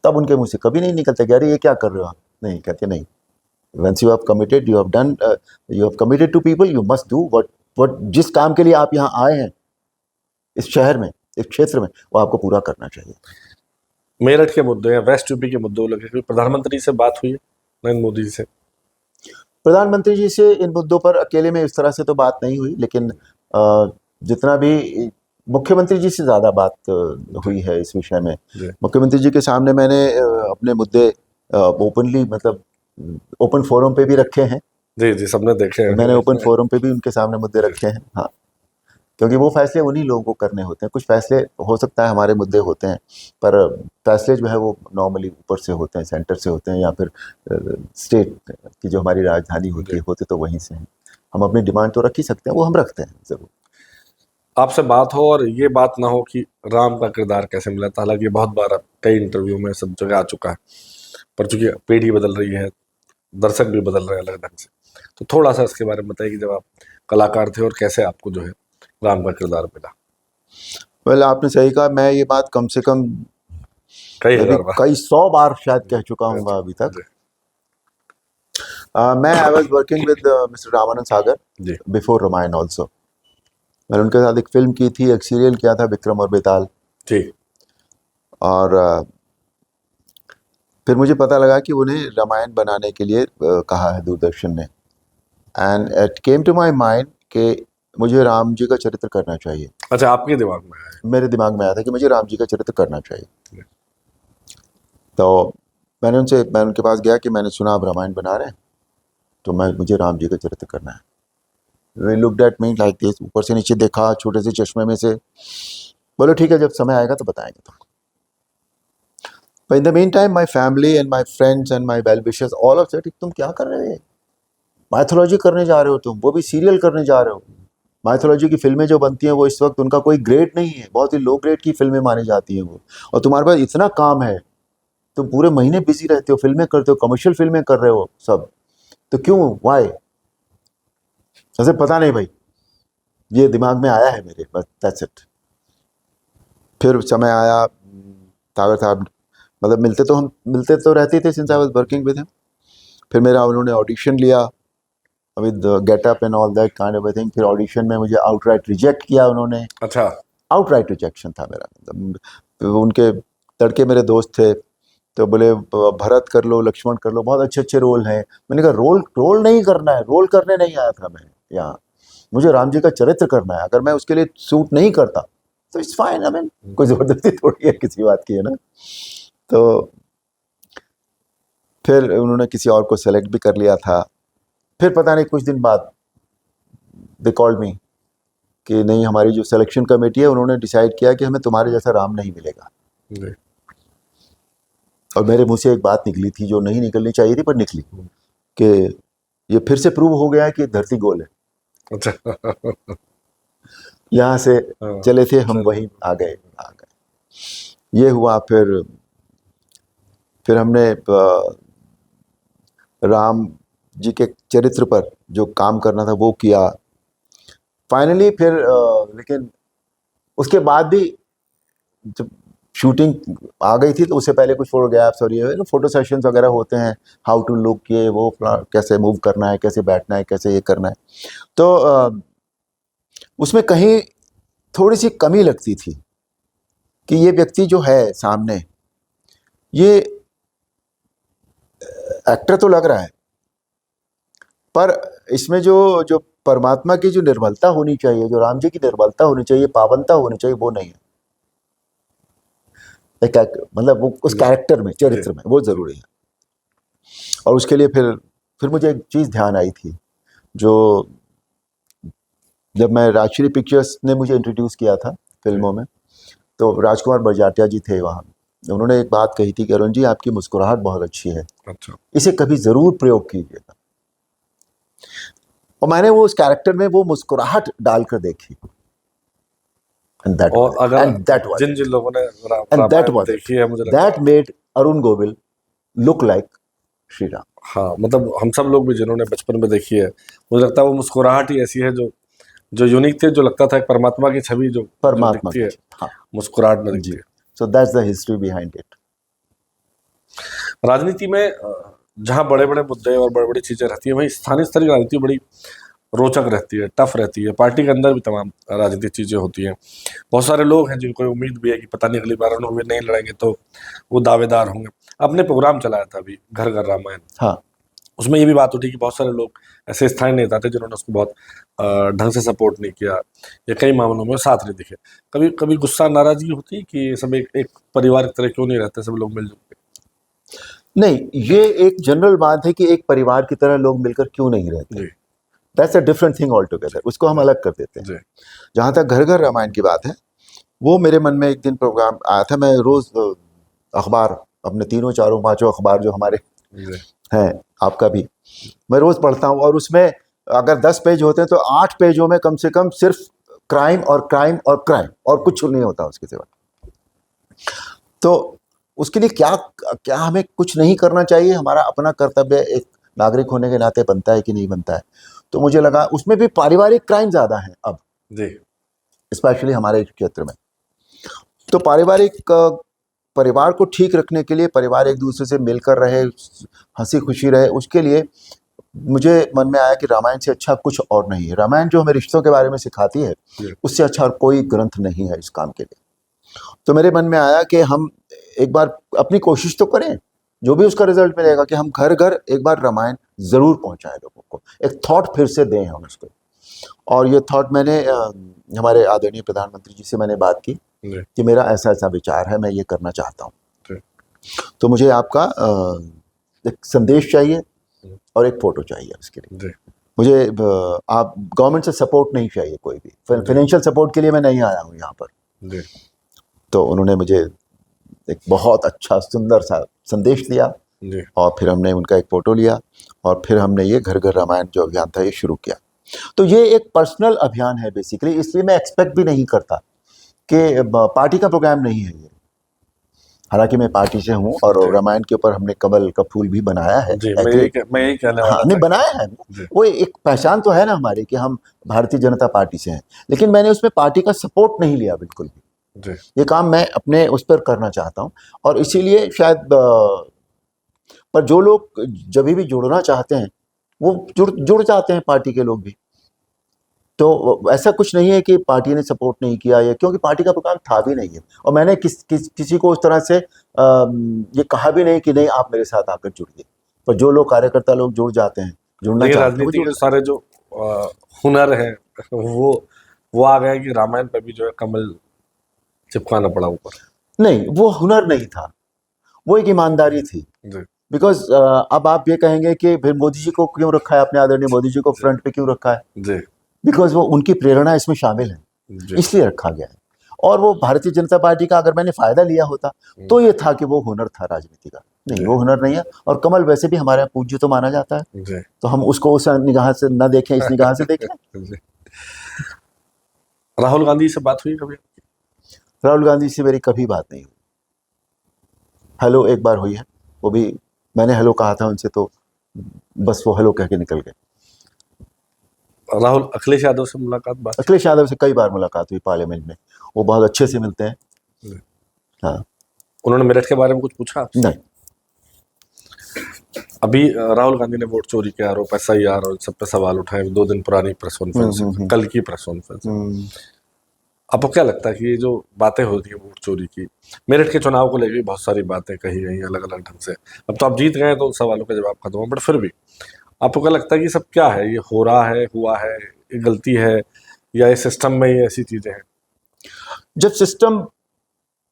तब उनके मुंह से कभी नहीं निकलता कि अरे ये क्या कर रहे हो आप। नहीं, कहते नहीं, once you have committed, you have done, you have committed to people, you must do what जिस काम के लिए आप यहाँ आए हैं इस शहर में, इस क्षेत्र में, वो आपको पूरा करना चाहिए। मेरठ के मुद्दे या वेस्ट यूपी के मुद्दों लगे, प्रधानमंत्री से बात हुई है नरेंद्र मोदी जी से? प्रधानमंत्री जी से इन मुद्दों पर अकेले में इस तरह से तो बात नहीं हुई, लेकिन जितना भी मुख्यमंत्री जी से ज़्यादा बात हुई है इस विषय में। मुख्यमंत्री जी के सामने मैंने अपने मुद्दे ओपनली, मतलब ओपन फोरम पे भी रखे हैं। जी जी, सबने देखे हैं। मैंने ओपन फोरम पे भी उनके सामने मुद्दे रखे हैं, हाँ, क्योंकि वो फैसले उन्हीं लोगों को करने होते हैं। कुछ फैसले हो सकता है हमारे मुद्दे होते हैं, पर फैसले जो है वो नॉर्मली ऊपर से होते हैं, सेंटर से होते हैं, या फिर स्टेट की जो हमारी राजधानी होती है, होते तो वहीं से हैं। हम अपनी डिमांड तो रख ही सकते हैं, वो हम रखते हैं ज़रूर। आपसे बात हो और ये बात ना हो कि राम का किरदार कैसे मिला था, हालांकि बहुत बार कई इंटरव्यू में सब जगह आ चुका है, पर चूंकि पीढ़ी बदल रही है, दर्शक भी बदल रहे हैं अलग ढंग से, तो थोड़ा सा इसके बारे में बताइए कि जब आप कलाकार थे और कैसे आपको जो है राम का किरदार मिला। वेल, आपने सही कहा। मैं ये बात कम से कम कई मैं भी हजार बार। कई 100 बार शायद कह चुका हूँ अभी तक। जी मैं I was working with mister Ramanand Sagar ji before Ramayan also. मैंने उनके साथ एक फिल्म की थी, एक सीरियल किया था, विक्रम और बेताल। जी और फिर मुझे पता लगा कि उन्हें रामायण बनाने के लिए कहा है दूरदर्शन ने। And it came to my mind कि मुझे राम जी का चरित्र करना चाहिए। अच्छा, आपके दिमाग में आया मेरे दिमाग में आया था कि मुझे राम जी का चरित्र करना चाहिए। है। तो मैं उनके पास गया कि मैंने सुना आप रामायण बना रहे हैं, तो मुझे राम जी का चरित्र करना है। They looked at me like this, ऊपर से नीचे देखा छोटे से चश्मे में से। बोलो ठीक है, जब समय आएगा तो बताएंगे तुमको। But in the meantime, my family and my friends and my well wishers all of said, तुम क्या कर रहे हो? माइथोलॉजी करने जा रहे हो तुम, वो भी सीरियल करने जा रहे हो। माइथोलॉजी की फिल्में जो बनती हैं वो इस वक्त उनका कोई ग्रेड नहीं है, बहुत ही लो ग्रेड की फिल्में मानी जाती हैं वो। और तुम्हारे पास इतना काम है, तुम पूरे महीने बिजी रहते हो, फिल्में करते हो, कमर्शियल फिल्में कर रहे हो सब, तो क्यों, वाई? ऐसे पता नहीं भाई, ये दिमाग में आया है मेरे, बस दैट्स इट। फिर समय आया, सागर साहब मतलब मिलते तो रहते थे since I was working with him. फिर मेरा उन्होंने ऑडिशन लिया with getup and all that kind of thing. फिर ऑडिशन में मुझे आउटराइट रिजेक्ट किया उन्होंने। अच्छा, आउटराइट रिजेक्शन था मेरा। मतलब उनके तड़के मेरे दोस्त थे, तो बोले भरत कर लो, लक्ष्मण कर लो, बहुत अच्छे अच्छे रोल हैं। मैंने कहा रोल नहीं करना है, रोल करने नहीं आया था मैं यहाँ, मुझे राम जी का चरित्र करना है। अगर मैं उसके लिए सूट नहीं करता तो इट्स फाइन, आई मीन कोई ज़बरदस्ती थोड़ी है किसी बात की, है ना। तो फिर उन्होंने किसी और को सेलेक्ट भी कर लिया था। फिर पता नहीं कुछ दिन बाद दे कॉल्ड मी कि नहीं, हमारी जो सिलेक्शन कमेटी है उन्होंने डिसाइड किया कि हमें तुम्हारे जैसा राम नहीं मिलेगा। जी और मेरे मुंह से एक बात निकली थी जो नहीं निकलनी चाहिए थी, पर निकली कि ये फिर से प्रूव हो गया है कि धरती गोल है। अच्छा यहाँ से हाँ, चले थे हम, वहीं आ गए। ये हुआ। फिर हमने राम जी के चरित्र पर जो काम करना था वो किया फाइनली। फिर लेकिन उसके बाद भी जब शूटिंग आ गई थी तो उससे पहले कुछ फोटोग्राफ्स और ये फोटो सेशंस वगैरह होते हैं, हाउ टू लुक, ये वो कैसे मूव करना है, कैसे बैठना है, कैसे ये करना है। तो उसमें कहीं थोड़ी सी कमी लगती थी कि ये व्यक्ति जो है सामने, ये एक्टर तो लग रहा है, पर इसमें जो जो परमात्मा की जो निर्मलता होनी चाहिए, जो राम जी की निर्मलता होनी चाहिए, पावनता होनी चाहिए, वो नहीं है। मतलब वो उस कैरेक्टर में, चरित्र में वो जरूरी है। और उसके लिए फिर मुझे एक चीज़ ध्यान आई थी, जो जब मैं राजश्री पिक्चर्स ने मुझे इंट्रोड्यूस किया था फिल्मों में, तो राजकुमार बड़जात्या जी थे वहाँ। उन्होंने एक बात कही थी कि अरुण जी, आपकी मुस्कुराहट बहुत अच्छी है, अच्छा इसे कभी ज़रूर प्रयोग कीजिएगा। और मैंने वो उस कैरेक्टर में वो मुस्कुराहट डालकर देखी। और अगर जिन जिन लोगों ने रामायण देखी है, मुझे लगता that made Arun Govil look like Shri Ram. हाँ, मतलब हम सब लोग भी जिन्होंने बचपन में देखी है, मुझे लगता है वो मुस्कुराहट ही ऐसी है जो यूनिक थी, जो लगता था एक परमात्मा की छवि जो परमात्मा दिखती है, हाँ, मुस्कुराहट में दिखती जी। है। So that's the history behind it. राजनीति में जहाँ बड़े बड़े मुद्दे और बड़ी बड़ी चीजें रहती है, वही स्थानीय स्तर की राजनीति बड़ी रोचक रहती है, टफ रहती है। पार्टी के अंदर भी तमाम राजनीतिक चीजें होती हैं। बहुत सारे लोग हैं जिनको उम्मीद भी है कि पता नहीं अगली बार उन्होंने नहीं लड़ेंगे तो वो दावेदार होंगे। आपने प्रोग्राम चलाया था अभी घर घर रामायण, हाँ, उसमें ये भी बात उठी कि बहुत सारे लोग ऐसे स्थानीय नेता थे जिन्होंने उसको बहुत ढंग से सपोर्ट नहीं किया या कई मामलों में साथ नहीं दिखे। कभी कभी गुस्सा, नाराजगी होती कि सब एक परिवार की तरह क्यों नहीं रहते, सब लोग मिलजुल के? नहीं, ये एक जनरल बात है कि एक परिवार की तरह लोग मिलकर क्यों नहीं रहते। जी that's a different thing all together, उसको हम अलग कर देते हैं। जी जहाँ तक घर घर रामायण की बात है, वो मेरे मन में एक दिन प्रोग्राम आया था। मैं रोज अखबार, अपने तीनों चारों पांचों अखबार जो हमारे जी हैं, आपका भी, मैं रोज पढ़ता हूँ। और उसमें अगर 10 पेज होते हैं तो 8 पेजों में कम से कम सिर्फ क्राइम और क्राइम और क्राइम, और कुछ नहीं होता उसके सिवा। तो उसके लिए क्या हमें कुछ नहीं करना चाहिए? हमारा अपना कर्तव्य एक नागरिक होने के नाते बनता है कि नहीं बनता है। तो मुझे लगा उसमें भी पारिवारिक क्राइम ज़्यादा हैं अब, जी स्पेशली हमारे क्षेत्र में। तो परिवार को ठीक रखने के लिए, परिवार एक दूसरे से मिलकर रहे, हंसी खुशी रहे, उसके लिए मुझे मन में आया कि रामायण से अच्छा कुछ और नहीं है। रामायण जो हमें रिश्तों के बारे में सिखाती है, उससे अच्छा और कोई ग्रंथ नहीं है इस काम के लिए। तो मेरे मन में आया कि हम एक बार अपनी कोशिश तो करें, जो भी उसका रिजल्ट मिलेगा, कि हम घर घर एक बार रामायण जरूर पहुंचाएं लोगों को, एक थॉट फिर से दें हम उसको। और ये थॉट मैंने हमारे आदरणीय प्रधानमंत्री जी से मैंने बात की कि मेरा ऐसा ऐसा विचार है, मैं ये करना चाहता हूँ। तो मुझे आपका एक संदेश चाहिए और एक फोटो चाहिए उसके लिए। मुझे आप गवर्नमेंट से सपोर्ट नहीं चाहिए, कोई भी फाइनेंशियल सपोर्ट के लिए मैं नहीं आया हूँ यहाँ पर। तो उन्होंने मुझे एक बहुत अच्छा सुंदर सा संदेश दिया और फिर हमने उनका एक फ़ोटो लिया और फिर हमने ये घर घर रामायण जो अभियान था ये शुरू किया। तो ये एक पर्सनल अभियान है बेसिकली, इसलिए मैं एक्सपेक्ट भी नहीं करता कि पार्टी का प्रोग्राम नहीं है ये। हालांकि मैं पार्टी से हूँ और रामायण के ऊपर हमने कमल का फूल भी बनाया है। मैं यही कहने वाला था। नहीं बनाया है, वो एक पहचान तो है ना हमारी कि हम भारतीय जनता पार्टी से हैं, लेकिन मैंने उसमें पार्टी का सपोर्ट नहीं लिया बिल्कुल भी। ये काम मैं अपने उस पर करना चाहता हूँ और इसीलिए शायद पर जो लोग जब भी जुड़ना चाहते हैं वो जुड़ जाते हैं, पार्टी के लोग भी। तो ऐसा कुछ नहीं है कि पार्टी ने सपोर्ट नहीं किया है, क्योंकि पार्टी का प्रोग्राम था भी नहीं है और मैंने किसी को उस तरह से ये कहा भी नहीं कि नहीं आप मेरे साथ आकर जुड़िए। पर जो लोग कार्यकर्ता लोग जुड़ जाते हैं, जुड़ना चाहते हैं, राजनीति के सारे जो हुनर है वो आ गए कि रामायण पे भी जो है कमल चिपकाना पड़ा ऊपर। नहीं, वो हुनर नहीं था, वो एक ईमानदारी थी। बिकॉज अब आप ये कहेंगे कि फिर मोदी जी को क्यों रखा है, अपने आदरणीय मोदी जी को फ्रंट पे क्यों रखा है? बिकॉज वो उनकी प्रेरणा इसमें शामिल है, इसलिए रखा गया है। और वो भारतीय जनता पार्टी का अगर मैंने फायदा लिया होता तो ये था कि वो हुनर था राजनीति का। नहीं, वो हुनर नहीं है। और कमल वैसे भी हमारे यहाँ पूज्य तो माना जाता है, तो हम उसको उस निगाह से न देखें, इस निगाह से देखें। राहुल गांधी से बात हुई कभी? राहुल गांधी से मेरी कभी बात नहीं हुई। हेलो एक बार हुई है, वो भी मैंने हेलो कहा था उनसे, तो बस वो हेलो कह के निकल गए। राहुल अखिलेश यादव से मुलाकात? बात अखिलेश यादव से कई बार मुलाकात हुई पार्लियामेंट में, वो बहुत अच्छे से मिलते हैं। हाँ। उन्होंने मेरठ के बारे में कुछ पूछा? नहीं। अभी राहुल गांधी ने वोट चोरी के आरोप, SIR और सब पे सवाल उठाए, 2 दिन पुरानी प्रेस कॉन्फ्रेंस, कल की प्रेस कॉन्फ्रेंस। आपको क्या लगता है कि ये जो बातें होती है वोट चोरी की, मेरठ के चुनाव को लेकर बहुत सारी बातें कही गई अलग अलग ढंग से, अब तो आप जीत गए तो सवालों का जवाब खत्म हो, बट फिर भी आपको क्या लगता है कि सब क्या है, ये हो रहा है, हुआ है, ये गलती है या ये सिस्टम में ये ऐसी चीजें हैं? जब सिस्टम,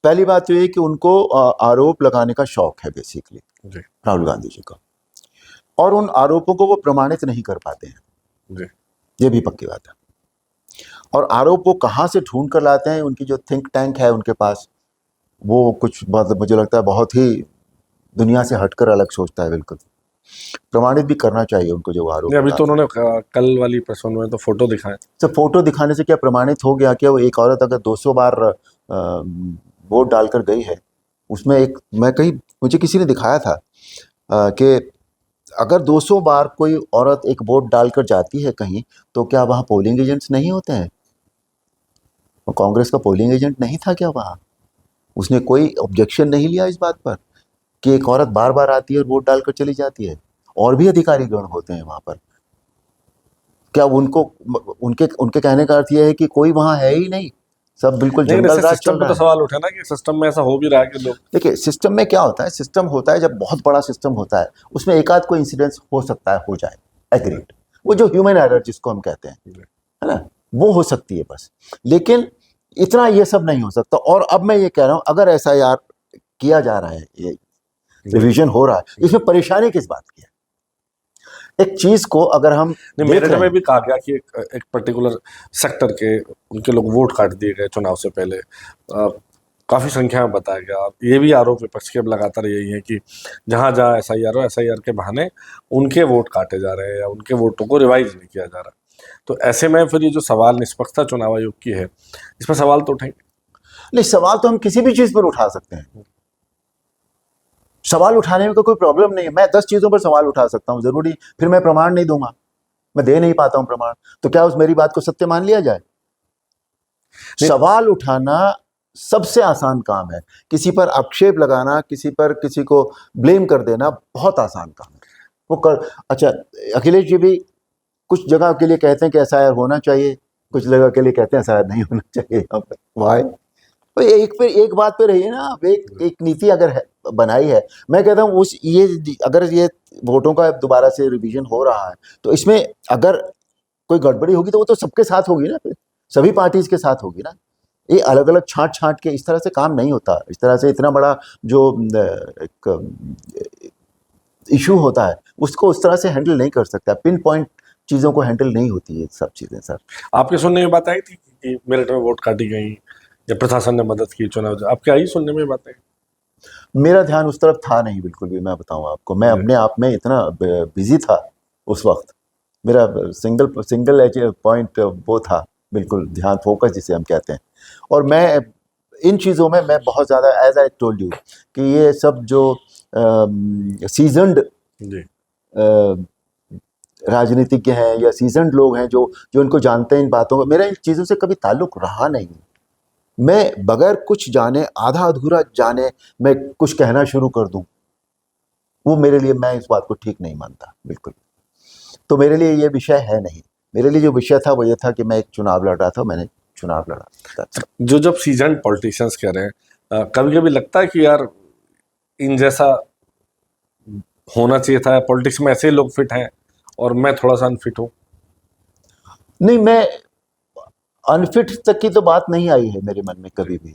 पहली बात तो ये कि उनको आरोप लगाने का शौक है बेसिकली राहुल गांधी जी का, और उन आरोपों को वो प्रमाणित नहीं कर पाते हैं, ये भी पक्की बात है। और आरोप वो कहाँ से ढूंढ कर लाते हैं, उनकी जो थिंक टैंक है उनके पास, वो कुछ मतलब मुझे लगता है बहुत ही दुनिया से हटकर अलग सोचता है। बिल्कुल प्रमाणित भी करना चाहिए उनको जो आरोप। अभी तो उन्होंने कल वाली प्रसन्न में तो फोटो दिखाए, तो फोटो दिखाने से क्या प्रमाणित हो गया? क्या वो एक औरत अगर 200 बार वोट डालकर गई है, उसमें एक मैं कहीं मुझे किसी ने दिखाया था कि अगर 200 बार कोई औरत एक वोट डालकर जाती है कहीं, तो क्या वहाँ पोलिंग एजेंट्स नहीं होते हैं? वो कांग्रेस का पोलिंग एजेंट नहीं था क्या वहाँ? उसने कोई ऑब्जेक्शन नहीं लिया इस बात पर कि एक औरत बार बार आती है और वोट डालकर चली जाती है, और भी अधिकारी गण होते हैं वहाँ पर। क्या उनको उनके कहने का अर्थ यह है कि कोई वहाँ है ही नहीं, सब बिल्कुल जंगल राज चल रहा है? तो सवाल उठा ना कि सिस्टम में ऐसा हो भी रहा है कि लोग, देखिए सिस्टम में क्या होता है, सिस्टम होता है जब बहुत बड़ा सिस्टम होता है, उसमें एक आध कोई इंसिडेंस हो सकता है, हो जाए, एग्रीड, वो जो ह्यूमन एरर जिसको हम कहते हैं, है ना, वो हो सकती है बस, लेकिन इतना ये सब नहीं हो सकता। और अब मैं ये कह रहा हूँ, अगर SIR किया जा रहा है, ये रिवीजन हो रहा है, इसमें परेशानी किस बात की है? एक चीज को अगर हम मेरठ में भी कहा गया कि एक पर्टिकुलर सेक्टर के उनके लोग वोट काट दिए गए चुनाव से पहले, काफी संख्या में बताया गया। ये भी आरोप विपक्ष के अब लगातार यही है कि जहां जहां SIR हो, SIR के बहाने उनके वोट काटे जा रहे हैं या उनके वोटों को रिवाइज नहीं किया जा रहा। तो ऐसे में फिर ये जो सवाल निष्पक्षता चुनाव आयोग की है, इस पर सवाल तो उठाएंगे? नहीं, सवाल तो हम किसी भी चीज पर उठा सकते हैं, सवाल उठाने में कोई प्रॉब्लम नहीं है, मैं 10 चीज़ों पर सवाल उठा सकता हूँ, ज़रूरी फिर मैं प्रमाण नहीं दूंगा, मैं दे नहीं पाता हूँ प्रमाण, तो क्या उस मेरी बात को सत्य मान लिया जाए? सवाल उठाना सबसे आसान काम है, किसी पर आक्षेप लगाना, किसी को ब्लेम कर देना बहुत आसान काम है। वो कर अच्छा, अखिलेश जी भी कुछ जगह के लिए कहते हैं कि एसआईआर होना चाहिए, कुछ जगह के लिए कहते हैं एसआईआर नहीं होना चाहिए। यहाँ पर वाई तो एक बात पे रहिए ना आप, एक नीति अगर है बनाई है, मैं कहता हूँ उस ये अगर ये वोटों का दोबारा से रिवीजन हो रहा है तो इसमें अगर कोई गड़बड़ी होगी तो वो तो सबके साथ होगी ना, फिर सभी पार्टीज के साथ होगी ना। ये अलग अलग छांट छांट के इस तरह से काम नहीं होता, इस तरह से इतना बड़ा जो एक इशू होता है उसको उस तरह से हैंडल नहीं कर सकता, पिन पॉइंट चीज़ों को हैंडल नहीं होती है सब चीज़ें सर। आपके सुनने में बात आई थी कि मेरठ में वोट काटी गई या प्रशासन ने मदद की चुनाव, आपके आई सुनने में बात आई? मेरा ध्यान उस तरफ था नहीं बिल्कुल भी, मैं बताऊं आपको, मैं अपने आप में इतना बिजी था उस वक्त, मेरा सिंगल पॉइंट वो था, बिल्कुल ध्यान, फोकस जिसे हम कहते हैं। और मैं इन चीज़ों में मैं बहुत ज़्यादा, एज आई टोल्ड यू, कि ये सब जो सीजनड जी राजनीतिज्ञ हैं या सीजनड लोग हैं जो जो इनको जानते हैं इन बातों का, मेरा इन चीज़ों से कभी ताल्लुक रहा नहीं। मैं बगैर कुछ जाने, आधा अधूरा जाने मैं कुछ कहना शुरू कर दूं, वो मेरे लिए, मैं इस बात को ठीक नहीं मानता बिल्कुल। तो मेरे लिए ये विषय है नहीं, मेरे लिए जो विषय था वो ये था कि मैं एक चुनाव लड़ रहा था, मैंने चुनाव लड़ा। जो जब सीजन पॉलिटिशियंस कह रहे हैं, कभी कभी लगता है कि यार इन जैसा होना चाहिए था, पॉलिटिक्स में ऐसे लोग फिट हैं और मैं थोड़ा सा अनफिट हूँ? नहीं, मैं अनफिट तक की तो बात नहीं आई है मेरे मन में कभी भी,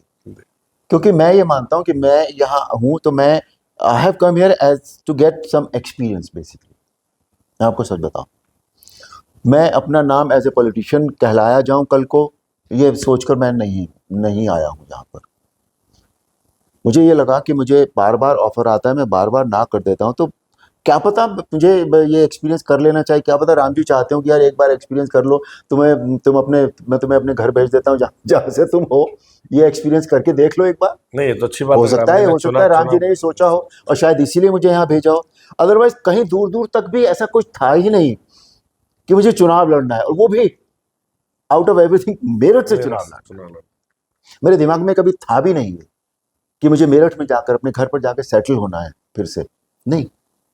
क्योंकि मैं ये मानता हूँ कि मैं यहाँ हूँ तो मैं I have come here as to get some experience basically. मैं आपको सच बताऊँ, मैं अपना नाम एज ए पॉलिटिशियन कहलाया जाऊँ कल को, ये सोचकर मैं नहीं आया हूँ यहाँ पर। मुझे ये लगा कि मुझे बार बार ऑफर आता है, मैं बार बार ना कर देता हूँ, तो क्या पता मुझे ये एक्सपीरियंस कर लेना चाहिए, क्या पता राम जी चाहते हो कि यार एक बार एक्सपीरियंस कर लो, मैं तुम्हें अपने घर भेज देता हूँ जहाँ से तुम हो, ये एक्सपीरियंस करके देख लो एक बार। नहीं, ये तो अच्छी बात हो सकता है राम जी ने ये सोचा हो और शायद इसीलिए मुझे यहाँ भेजा हो, अदरवाइज कहीं दूर दूर तक भी ऐसा कुछ था ही नहीं कि मुझे चुनाव लड़ना है, और वो भी आउट ऑफ एवरीथिंग मेरठ से चुनाव लड़ना। मेरे दिमाग में कभी था भी नहीं कि मुझे मेरठ में जाकर अपने घर पर जाकर सेटल होना है फिर से, नहीं,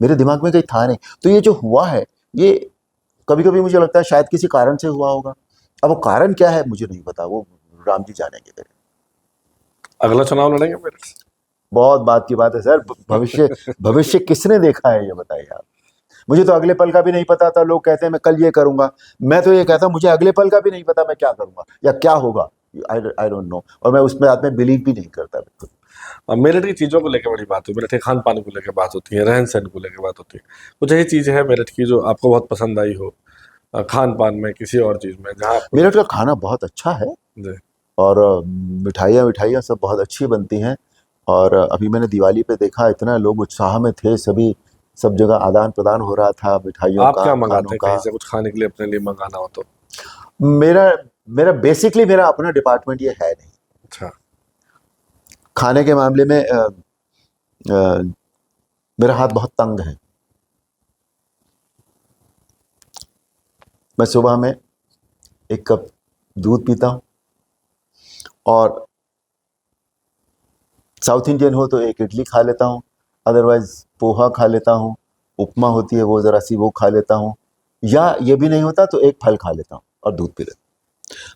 मेरे दिमाग में कहीं था नहीं। तो ये जो हुआ है, ये कभी कभी मुझे लगता है शायद किसी कारण से हुआ होगा, अब वो कारण क्या है मुझे नहीं पता, वो राम जी जानेंगे मेरे। अगला चुनाव लड़ेंगे मेरठ से? बहुत बात की बात है सर, भविष्य किसने देखा है ये बताइए आप। मुझे तो अगले पल का भी नहीं पता था, लोग कहते हैं मैं कल ये करूंगा, मैं तो ये कहता हूँ मुझे अगले पल का भी नहीं पता मैं क्या करूंगा या क्या होगा, आई डोंट नो, और मैं उसमें बात में बिलीव भी नहीं करता बिल्कुल। मेरठ की चीज़ों को लेकर बड़ी बात हुई, मेरठ के खान पान को लेकर बात होती है, रहन सहन को लेकर बात होती है, कुछ ऐसी चीज़ है मेरठ की जो आपको बहुत पसंद आई हो, खान पान में, किसी और चीज़ में जहाँ मेरठ का खाना बहुत अच्छा है जी। और मिठाइयाँ सब बहुत अच्छी बनती हैं, और अभी मैंने दिवाली पे देखा इतना लोग उत्साह में थे, सभी सब जगह आदान प्रदान हो रहा था मिठाइयों आप का, क्या मंगाते खानों हैं का। कहीं से कुछ खाने के लिए, अपने लिए मंगाना हो तो? मेरा मेरा बेसिकली मेरा अपना डिपार्टमेंट ये है नहीं, अच्छा। खाने के मामले में मेरा हाथ बहुत तंग है। मैं सुबह में एक कप दूध पीता हूँ, और साउथ इंडियन हो तो एक इडली खा लेता हूँ, अदरवाइज पोहा खा लेता हूँ, उपमा होती है वो ज़रा सी वो खा लेता हूँ, या ये भी नहीं होता तो एक फल खा लेता हूँ और दूध पी लेता हूँ।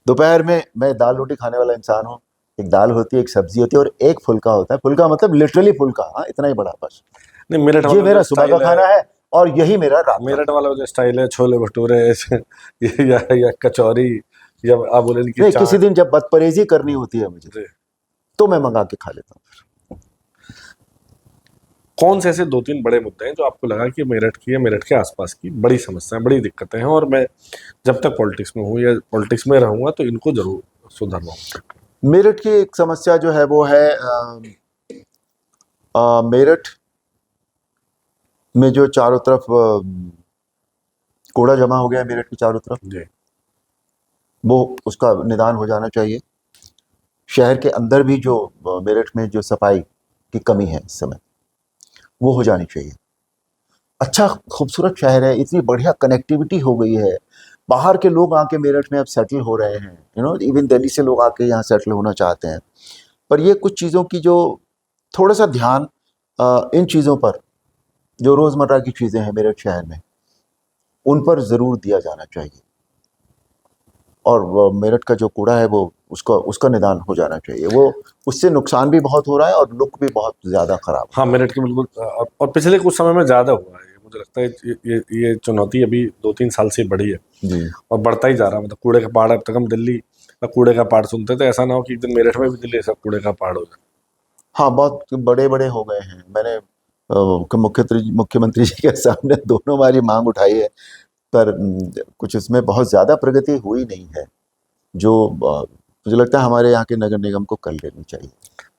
दोपहर में मैं दाल रोटी खाने वाला इंसान हूँ, एक दाल होती है, एक सब्जी होती है और एक फुल्का होता है, फुल्का मतलब लिटरली फुल्का, हाँ इतना ही बड़ा बस। नहीं, मेरठ ये मेरा सुबह का खाना है और यही मेरा रात का। मेरठ वाला जो स्टाइल है, छोले भटूरे या कचौरी, या आप बोले कि नहीं, किसी दिन जब बदपरहेजी करनी होती है मुझे तो मैं मंगा के खा लेता हूँ। कौन से ऐसे 2-3 बड़े मुद्दे हैं जो आपको लगा कि मेरठ की या मेरठ के आसपास की बड़ी समस्याएं, बड़ी दिक्कतें हैं, और मैं जब तक पॉलिटिक्स में हूँ या पॉलिटिक्स में रहूंगा तो इनको जरूर सुधारूंगा? मेरठ की एक समस्या जो है वो है मेरठ में जो चारों तरफ कूड़ा जमा हो गया है मेरठ की चारों तरफ, जी। वो उसका निदान हो जाना चाहिए। शहर के अंदर भी जो मेरठ में जो सफाई की कमी है इस समय, वो हो जानी चाहिए। अच्छा खूबसूरत शहर है, इतनी बढ़िया कनेक्टिविटी हो गई है, बाहर के लोग आके मेरठ में अब सेटल हो रहे हैं, इवन दिल्ली से लोग आके यहाँ सेटल होना चाहते हैं। पर ये कुछ चीज़ों की जो थोड़ा सा ध्यान इन चीज़ों पर, जो रोज़मर्रा की चीज़ें हैं मेरठ शहर में, उन पर ज़रूर दिया जाना चाहिए। और मेरठ का जो कूड़ा है वो उसका निदान हो जाना चाहिए। वो उससे नुकसान भी बहुत हो रहा है और लुक भी बहुत ज़्यादा ख़राब है। हाँ, मेरठ के बिल्कुल और पिछले कुछ समय में ज़्यादा हुआ है। मुझे लगता है ये चुनौती अभी 2-3 साल से बढ़ी है जी और बढ़ता ही जा रहा है। मतलब कूड़े का पहाड़, अब तक हम दिल्ली का कूड़े का पहाड़ सुनते थे, ऐसा ना हो कि एक दिन मेरठ में भी दिल्ली ऐसा कूड़े का पहाड़ हो जाए। हाँ, बहुत बड़े बड़े हो गए हैं। मैंने मुख्यमंत्री जी के सामने दोनों बारी मांग उठाई है, पर कुछ इसमें बहुत ज़्यादा प्रगति हुई नहीं है, जो मुझे लगता है हमारे यहाँ के नगर निगम को कर लेनी चाहिए।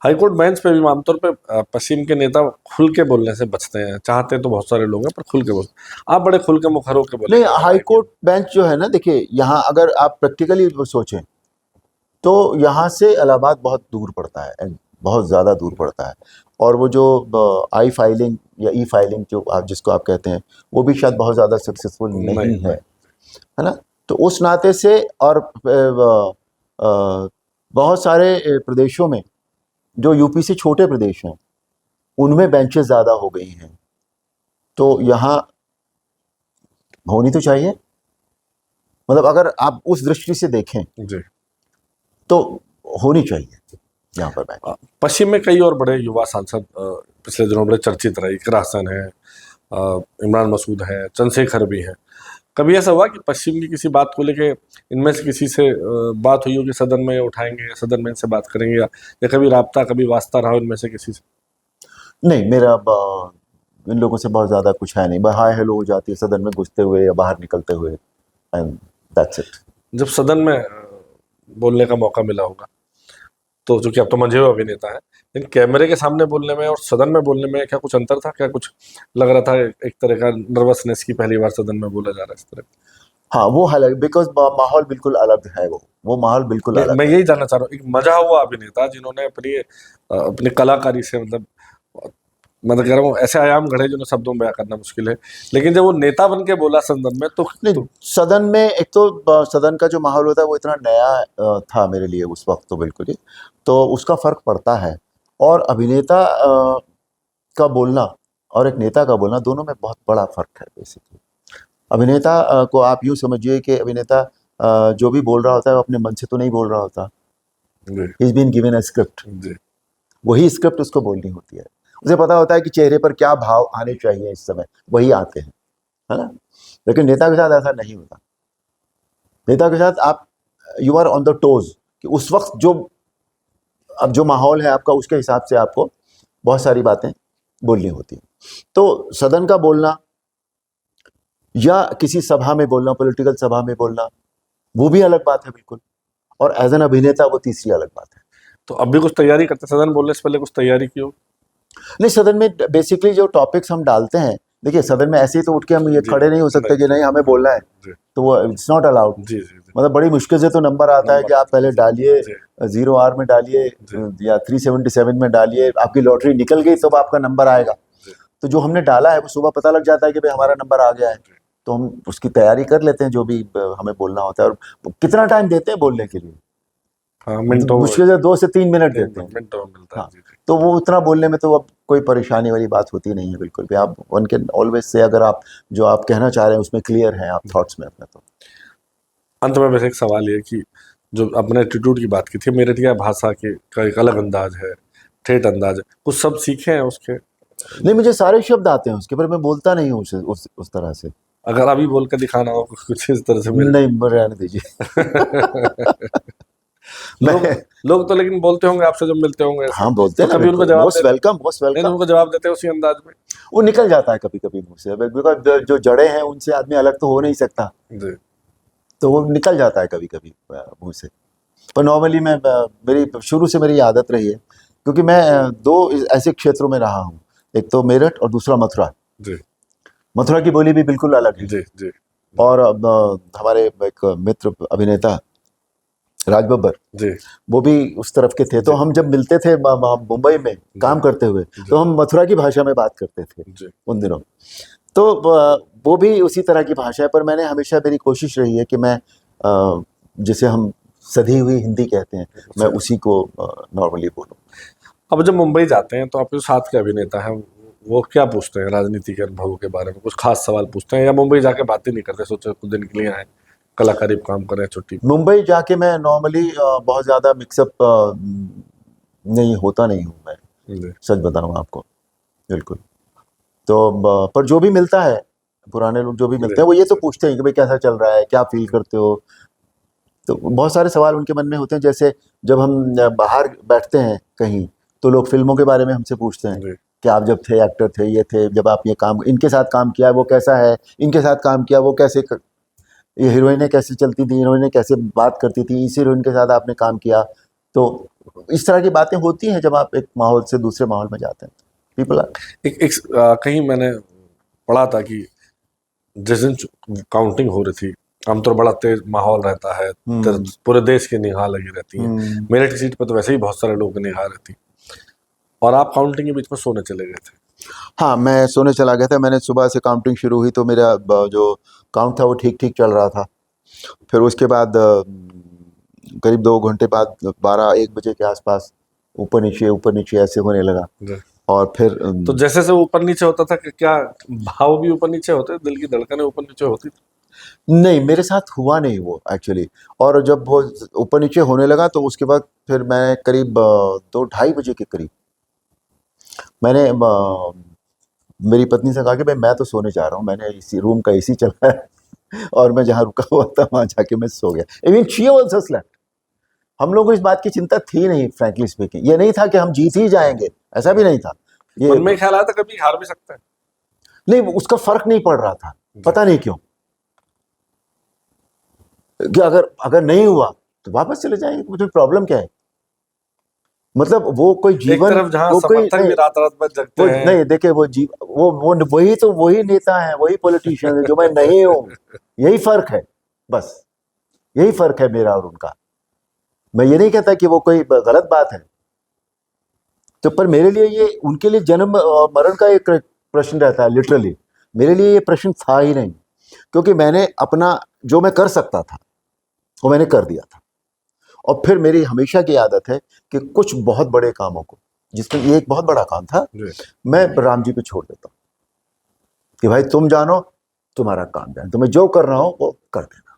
हाईकोर्ट बेंच पे भी आमतौर पे पश्चिम के नेता खुल के बोलने से बचते हैं। चाहते तो बहुत सारे लोग हैं, पर खुल के बोलते आप बड़े खुल के मुखर होके बोले। नहीं, हाईकोर्ट बेंच जो है ना, देखिए यहाँ अगर आप प्रैक्टिकली सोचें तो यहाँ से इलाहाबाद बहुत दूर पड़ता है, बहुत ज़्यादा दूर पड़ता है। और वो जो आई फाइलिंग या ई फाइलिंग जो जिसको आप कहते हैं, वो भी शायद बहुत ज़्यादा सक्सेसफुल नहीं है ना। तो उस नाते से, और बहुत सारे प्रदेशों में जो यूपी से छोटे प्रदेश हैं, उनमें बेंचेस ज़्यादा हो गई हैं। तो यहाँ होनी तो चाहिए, मतलब अगर आप उस दृष्टि से देखें जी, तो होनी चाहिए यहाँ पर बेंच। पश्चिम में कई और बड़े युवा सांसद पिछले दिनों बड़े चर्चित रहे। इकरा हसन है, इमरान मसूद है, चंद्रशेखर भी हैं। कभी ऐसा हुआ कि पश्चिम की किसी बात को लेके इनमें से किसी से बात हुई हो कि सदन में उठाएंगे, सदन में इनसे बात करेंगे, या कभी राब्ता, कभी वास्ता रहा हो इनमें से किसी से? नहीं, मेरा इन लोगों से बहुत ज़्यादा कुछ है नहीं। बस हाय हेलो हो जाती है सदन में घुसते हुए या बाहर निकलते हुए, एंड दैट्स इट। जब सदन में बोलने का मौका मिला होगा, तो चूंकि अब तो मंझे हुए अभिनेता है, लेकिन कैमरे के सामने बोलने में और सदन में बोलने में क्या कुछ अंतर था? क्या कुछ लग रहा था एक तरह का नर्वसनेस की पहली बार सदन में बोला जा रहा है इस तरह? हाँ, वो अलग, बिकॉज माहौल बिल्कुल अलग है। वो माहौल बिल्कुल अलग मैं है। यही जानना चाह रहा हूँ, एक मजा हुआ अभिनेता जिन्होंने अपनी कलाकारी से, मतलब कह रहा हूँ ऐसे आयाम घड़े जिन्हें शब्दों में बयां करना मुश्किल है, लेकिन जब वो नेता बन के बोला सदन में तो नहीं, सदन में एक तो सदन का जो माहौल होता है वो इतना नया था मेरे लिए उस वक्त, तो बिल्कुल ही, तो उसका फ़र्क पड़ता है। और अभिनेता का बोलना और एक नेता का बोलना, दोनों में बहुत बड़ा फ़र्क है बेसिकली। अभिनेता को आप यूँ समझिए कि अभिनेता जो भी बोल रहा होता है वो अपने मन से तो नहीं बोल रहा होता। जी, he is been given a script, जी, वही स्क्रिप्ट उसको बोलनी होती है। उसे पता होता है कि चेहरे पर क्या भाव आने चाहिए इस समय, वही आते हैं, है ना। लेकिन नेता के साथ ऐसा नहीं होता। नेता के साथ आप, you are on the toes, कि उस वक्त जो माहौल है आपका, उसके हिसाब से आपको बहुत सारी बातें बोलनी होती हैं। तो सदन का बोलना या किसी सभा में बोलना, पॉलिटिकल सभा में बोलना, वो भी अलग बात है बिल्कुल। और एज एन अभिनेता वो तीसरी अलग बात है। तो अब भी कुछ तैयारी करते, सदन बोलने से पहले कुछ तैयारी की हो? नहीं, सदन में बेसिकली जो टॉपिक्स हम डालते हैं, देखिए सदन में ऐसे ही तो उठ के हम ये खड़े नहीं हो सकते कि नहीं हमें बोलना है, तो वो इट्स नॉट अलाउड। जी, जी, मतलब बड़ी मुश्किल से तो नंबर आता है कि आप पहले डालिए 0R में डालिए या 377 में डालिए, आपकी लॉटरी निकल गई तब आपका नंबर आएगा। तो जो हमने डाला है वो सुबह पता लग जाता है कि भाई हमारा नंबर आ गया है, तो हम उसकी तैयारी कर लेते हैं जो भी हमें बोलना होता है। और कितना टाइम देते हैं बोलने के लिए? हाँ, मिनटों, मुश्किल से 2 से 3 मिनट देते हैं। मिनटों में मिलता है। हाँ, जी, जी। तो वो उतना बोलने में तो अब कोई परेशानी वाली बात होती नहीं है बिल्कुल भी। आप वन कैन ऑलवेज से, अगर आप जो आप कहना चाह रहे हैं उसमें क्लियर हैं आप थॉट्स में अपने, तो अंत में वैसे एक सवाल ये कि जो अपने एटीट्यूड की बात की थी, मेरठिया भाषा के का एक अलग अंदाज है, ठेठ अंदाज है, कुछ शब्द सीखे हैं उसके? नहीं, मुझे सारे शब्द आते हैं उसके, पर मैं बोलता नहीं हूँ उस तरह से। अगर अभी बोल कर दिखाना हो कुछ इस तरह से नहीं, रहने दीजिए। लोग तो लेकिन बोलते होंगे आपसे जब मिलते होंगे ऐसे। हाँ, बोलते तो हैं, कभी उनको जवाब मोस्ट वेलकम, मोस्ट नहीं, वेलकम। उनको जवाब देते हैं उसी अंदाज में? वो निकल जाता है कभी कभी मुंह से, बिकॉज जो जड़े हैं उनसे आदमी अलग तो हो नहीं सकता, जी, तो वो निकल जाता है कभी कभी मुंह से। पर नॉर्मली मैं, मेरी शुरू से मेरी आदत रही है, क्योंकि मैं 2 ऐसे क्षेत्रों में रहा हूँ, एक तो मेरठ और दूसरा मथुरा। जी, मथुरा की बोली भी बिल्कुल अलग है। जी, जी, और हमारे एक मित्र अभिनेता राज बब्बर, जी वो भी उस तरफ के थे। तो हम जब मिलते थे मुंबई में काम करते हुए, तो हम मथुरा की भाषा में बात करते थे जी उन दिनों। तो वो भी उसी तरह की भाषा है, पर मैंने हमेशा, मेरी कोशिश रही है कि मैं जिसे हम सधी हुई हिंदी कहते हैं, मैं उसी को नॉर्मली बोलूँ। अब जब मुंबई जाते हैं तो आपके साथ के अभिनेता हैं वो क्या पूछते हैं राजनीति के अनुभव के बारे में? कुछ खास सवाल पूछते हैं या मुंबई जाके बात ही नहीं करते, सोचे कुछ दिन के लिए आए कलाकारी काम करें छुट्टी? मुंबई जाके मैं नॉर्मली बहुत ज़्यादा मिक्सअप नहीं हूँ मैं, जी सच बताऊँ आपको, बिल्कुल। तो पर जो भी मिलता है, पुराने लोग जो भी मिलते हैं, वो ये तो पूछते हैं कि भाई कैसा चल रहा है, क्या फील करते हो। तो बहुत सारे सवाल उनके मन में होते हैं। जैसे जब हम बाहर बैठते हैं कहीं, तो लोग फिल्मों के बारे में हमसे पूछते हैं जी कि आप जब थे, एक्टर थे, ये थे, जब आप ये काम, इनके साथ काम किया वो कैसा है, इनके साथ काम किया वो कैसे ये हीरोइनें कैसे चलती थी, हीरोइनें कैसे बात करती थी, इस हीरोइन के साथ आपने काम किया। तो इस तरह की बातें होती हैं जब आप एक माहौल से दूसरे माहौल में जाते हैं। पीपल कहीं मैंने पढ़ा था कि जिस दिन काउंटिंग हो रही थी, आमतौर बड़ा तेज माहौल रहता है, पूरे देश की निगाह लगी रहती है। मेरिट सीट पर तो वैसे ही बहुत सारे लोगों की निगाह रहती, और आप काउंटिंग के बीच में सोने चले गए थे। हाँ, मैं सोने चला गया था। मैंने सुबह से काउंटिंग शुरू हुई तो मेरा जो काउंट था वो ठीक ठीक चल रहा था। फिर उसके बाद करीब 2 घंटे बाद 12-1 बजे के आसपास ऊपर नीचे ऐसे होने लगा। और फिर तो जैसे से ऊपर नीचे होता था कि क्या भाव भी ऊपर नीचे होते, दिल की धड़कनें ऊपर नीचे होती थी? नहीं, मेरे साथ हुआ नहीं वो एक्चुअली। और जब वो ऊपर नीचे होने लगा तो उसके बाद फिर मैं करीब 2-2:30 बजे के करीब मैंने मेरी पत्नी से कहा कि भाई मैं तो सोने जा रहा हूँ, मैंने इसी रूम का एसी चला है और मैं जहाँ रुका हुआ था वहाँ जाके मैं सो गया। Even she also slept. हम लोगों को इस बात की चिंता थी नहीं, फ्रैंकली स्पीकिंग। ये नहीं था कि हम जीत ही जाएंगे, ऐसा भी नहीं था। ये मन में ख्याल आया था कभी हार भी सकते हैं? नहीं, उसका फर्क नहीं पड़ रहा था, पता नहीं क्यों, कि अगर नहीं हुआ तो वापस चले जाएंगे, मुझे प्रॉब्लम क्या है। मतलब वो कोई एक जीवन, तरफ जहां वो कोई समर्थक भी रात रात भर जगते वो हैं। नहीं, देखिए वो वही तो वही नेता है, वही पॉलिटिशियन है जो मैं नहीं हूँ। यही फर्क है, बस यही फर्क है मेरा और उनका। मैं ये नहीं कहता कि वो कोई गलत बात है, तो पर मेरे लिए ये, उनके लिए जन्म और मरण का एक प्रश्न रहता है लिटरली। मेरे लिए ये प्रश्न था ही नहीं, क्योंकि मैंने अपना जो मैं कर सकता था वो मैंने कर दिया था। और फिर मेरी हमेशा की आदत है कि कुछ बहुत बड़े कामों को, जिसमें ये एक बहुत बड़ा काम था, मैं राम जी पे छोड़ देता हूँ कि भाई तुम जानो, तुम्हारा काम जाने, तुम्हें जो कर रहा हो वो कर देना।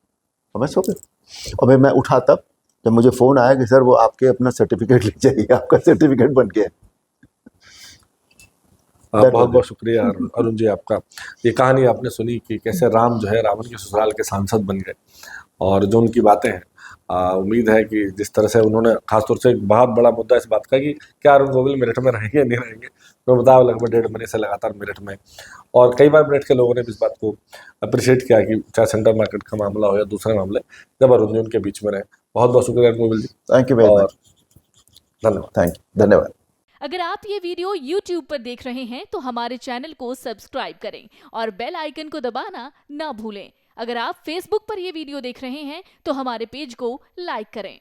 और मैं सो गया। और मैं उठा तब जब मुझे फ़ोन आया कि सर वो आपके अपना सर्टिफिकेट ले जाइए, आपका सर्टिफिकेट बन गया। बहुत बहुत शुक्रिया अरुण जी आपका। ये कहानी आपने सुनी कि कैसे राम जो है रावण के ससुराल के सांसद बन गए, और जो उनकी बातें हैं, उम्मीद है कि जिस तरह से उन्होंने खासतौर से एक बहुत बड़ा मुद्दा इस बात का कि क्या अरुण गोविल मेरठ में रहेंगे नहीं रहेंगे, तो बताया लगभग 1.5 महीने से लगातार मेरठ में, और कई बार मेरठ के लोगों ने भी इस बात को अप्रिशिएट किया कि चाहे सेंट्रल मार्केट का मामला हो या दूसरे मामले, जब अरुण जी उनके बीच में रहे। बहुत बहुत शुक्रिया अरुण गोविल जी, थैंक यू वेरी मच, धन्यवाद। थैंक यू, धन्यवाद। अगर आप ये वीडियो YouTube पर देख रहे हैं तो हमारे चैनल को सब्सक्राइब करें और बेल आइकन को दबाना ना भूलें। अगर आप Facebook पर ये वीडियो देख रहे हैं तो हमारे पेज को लाइक करें।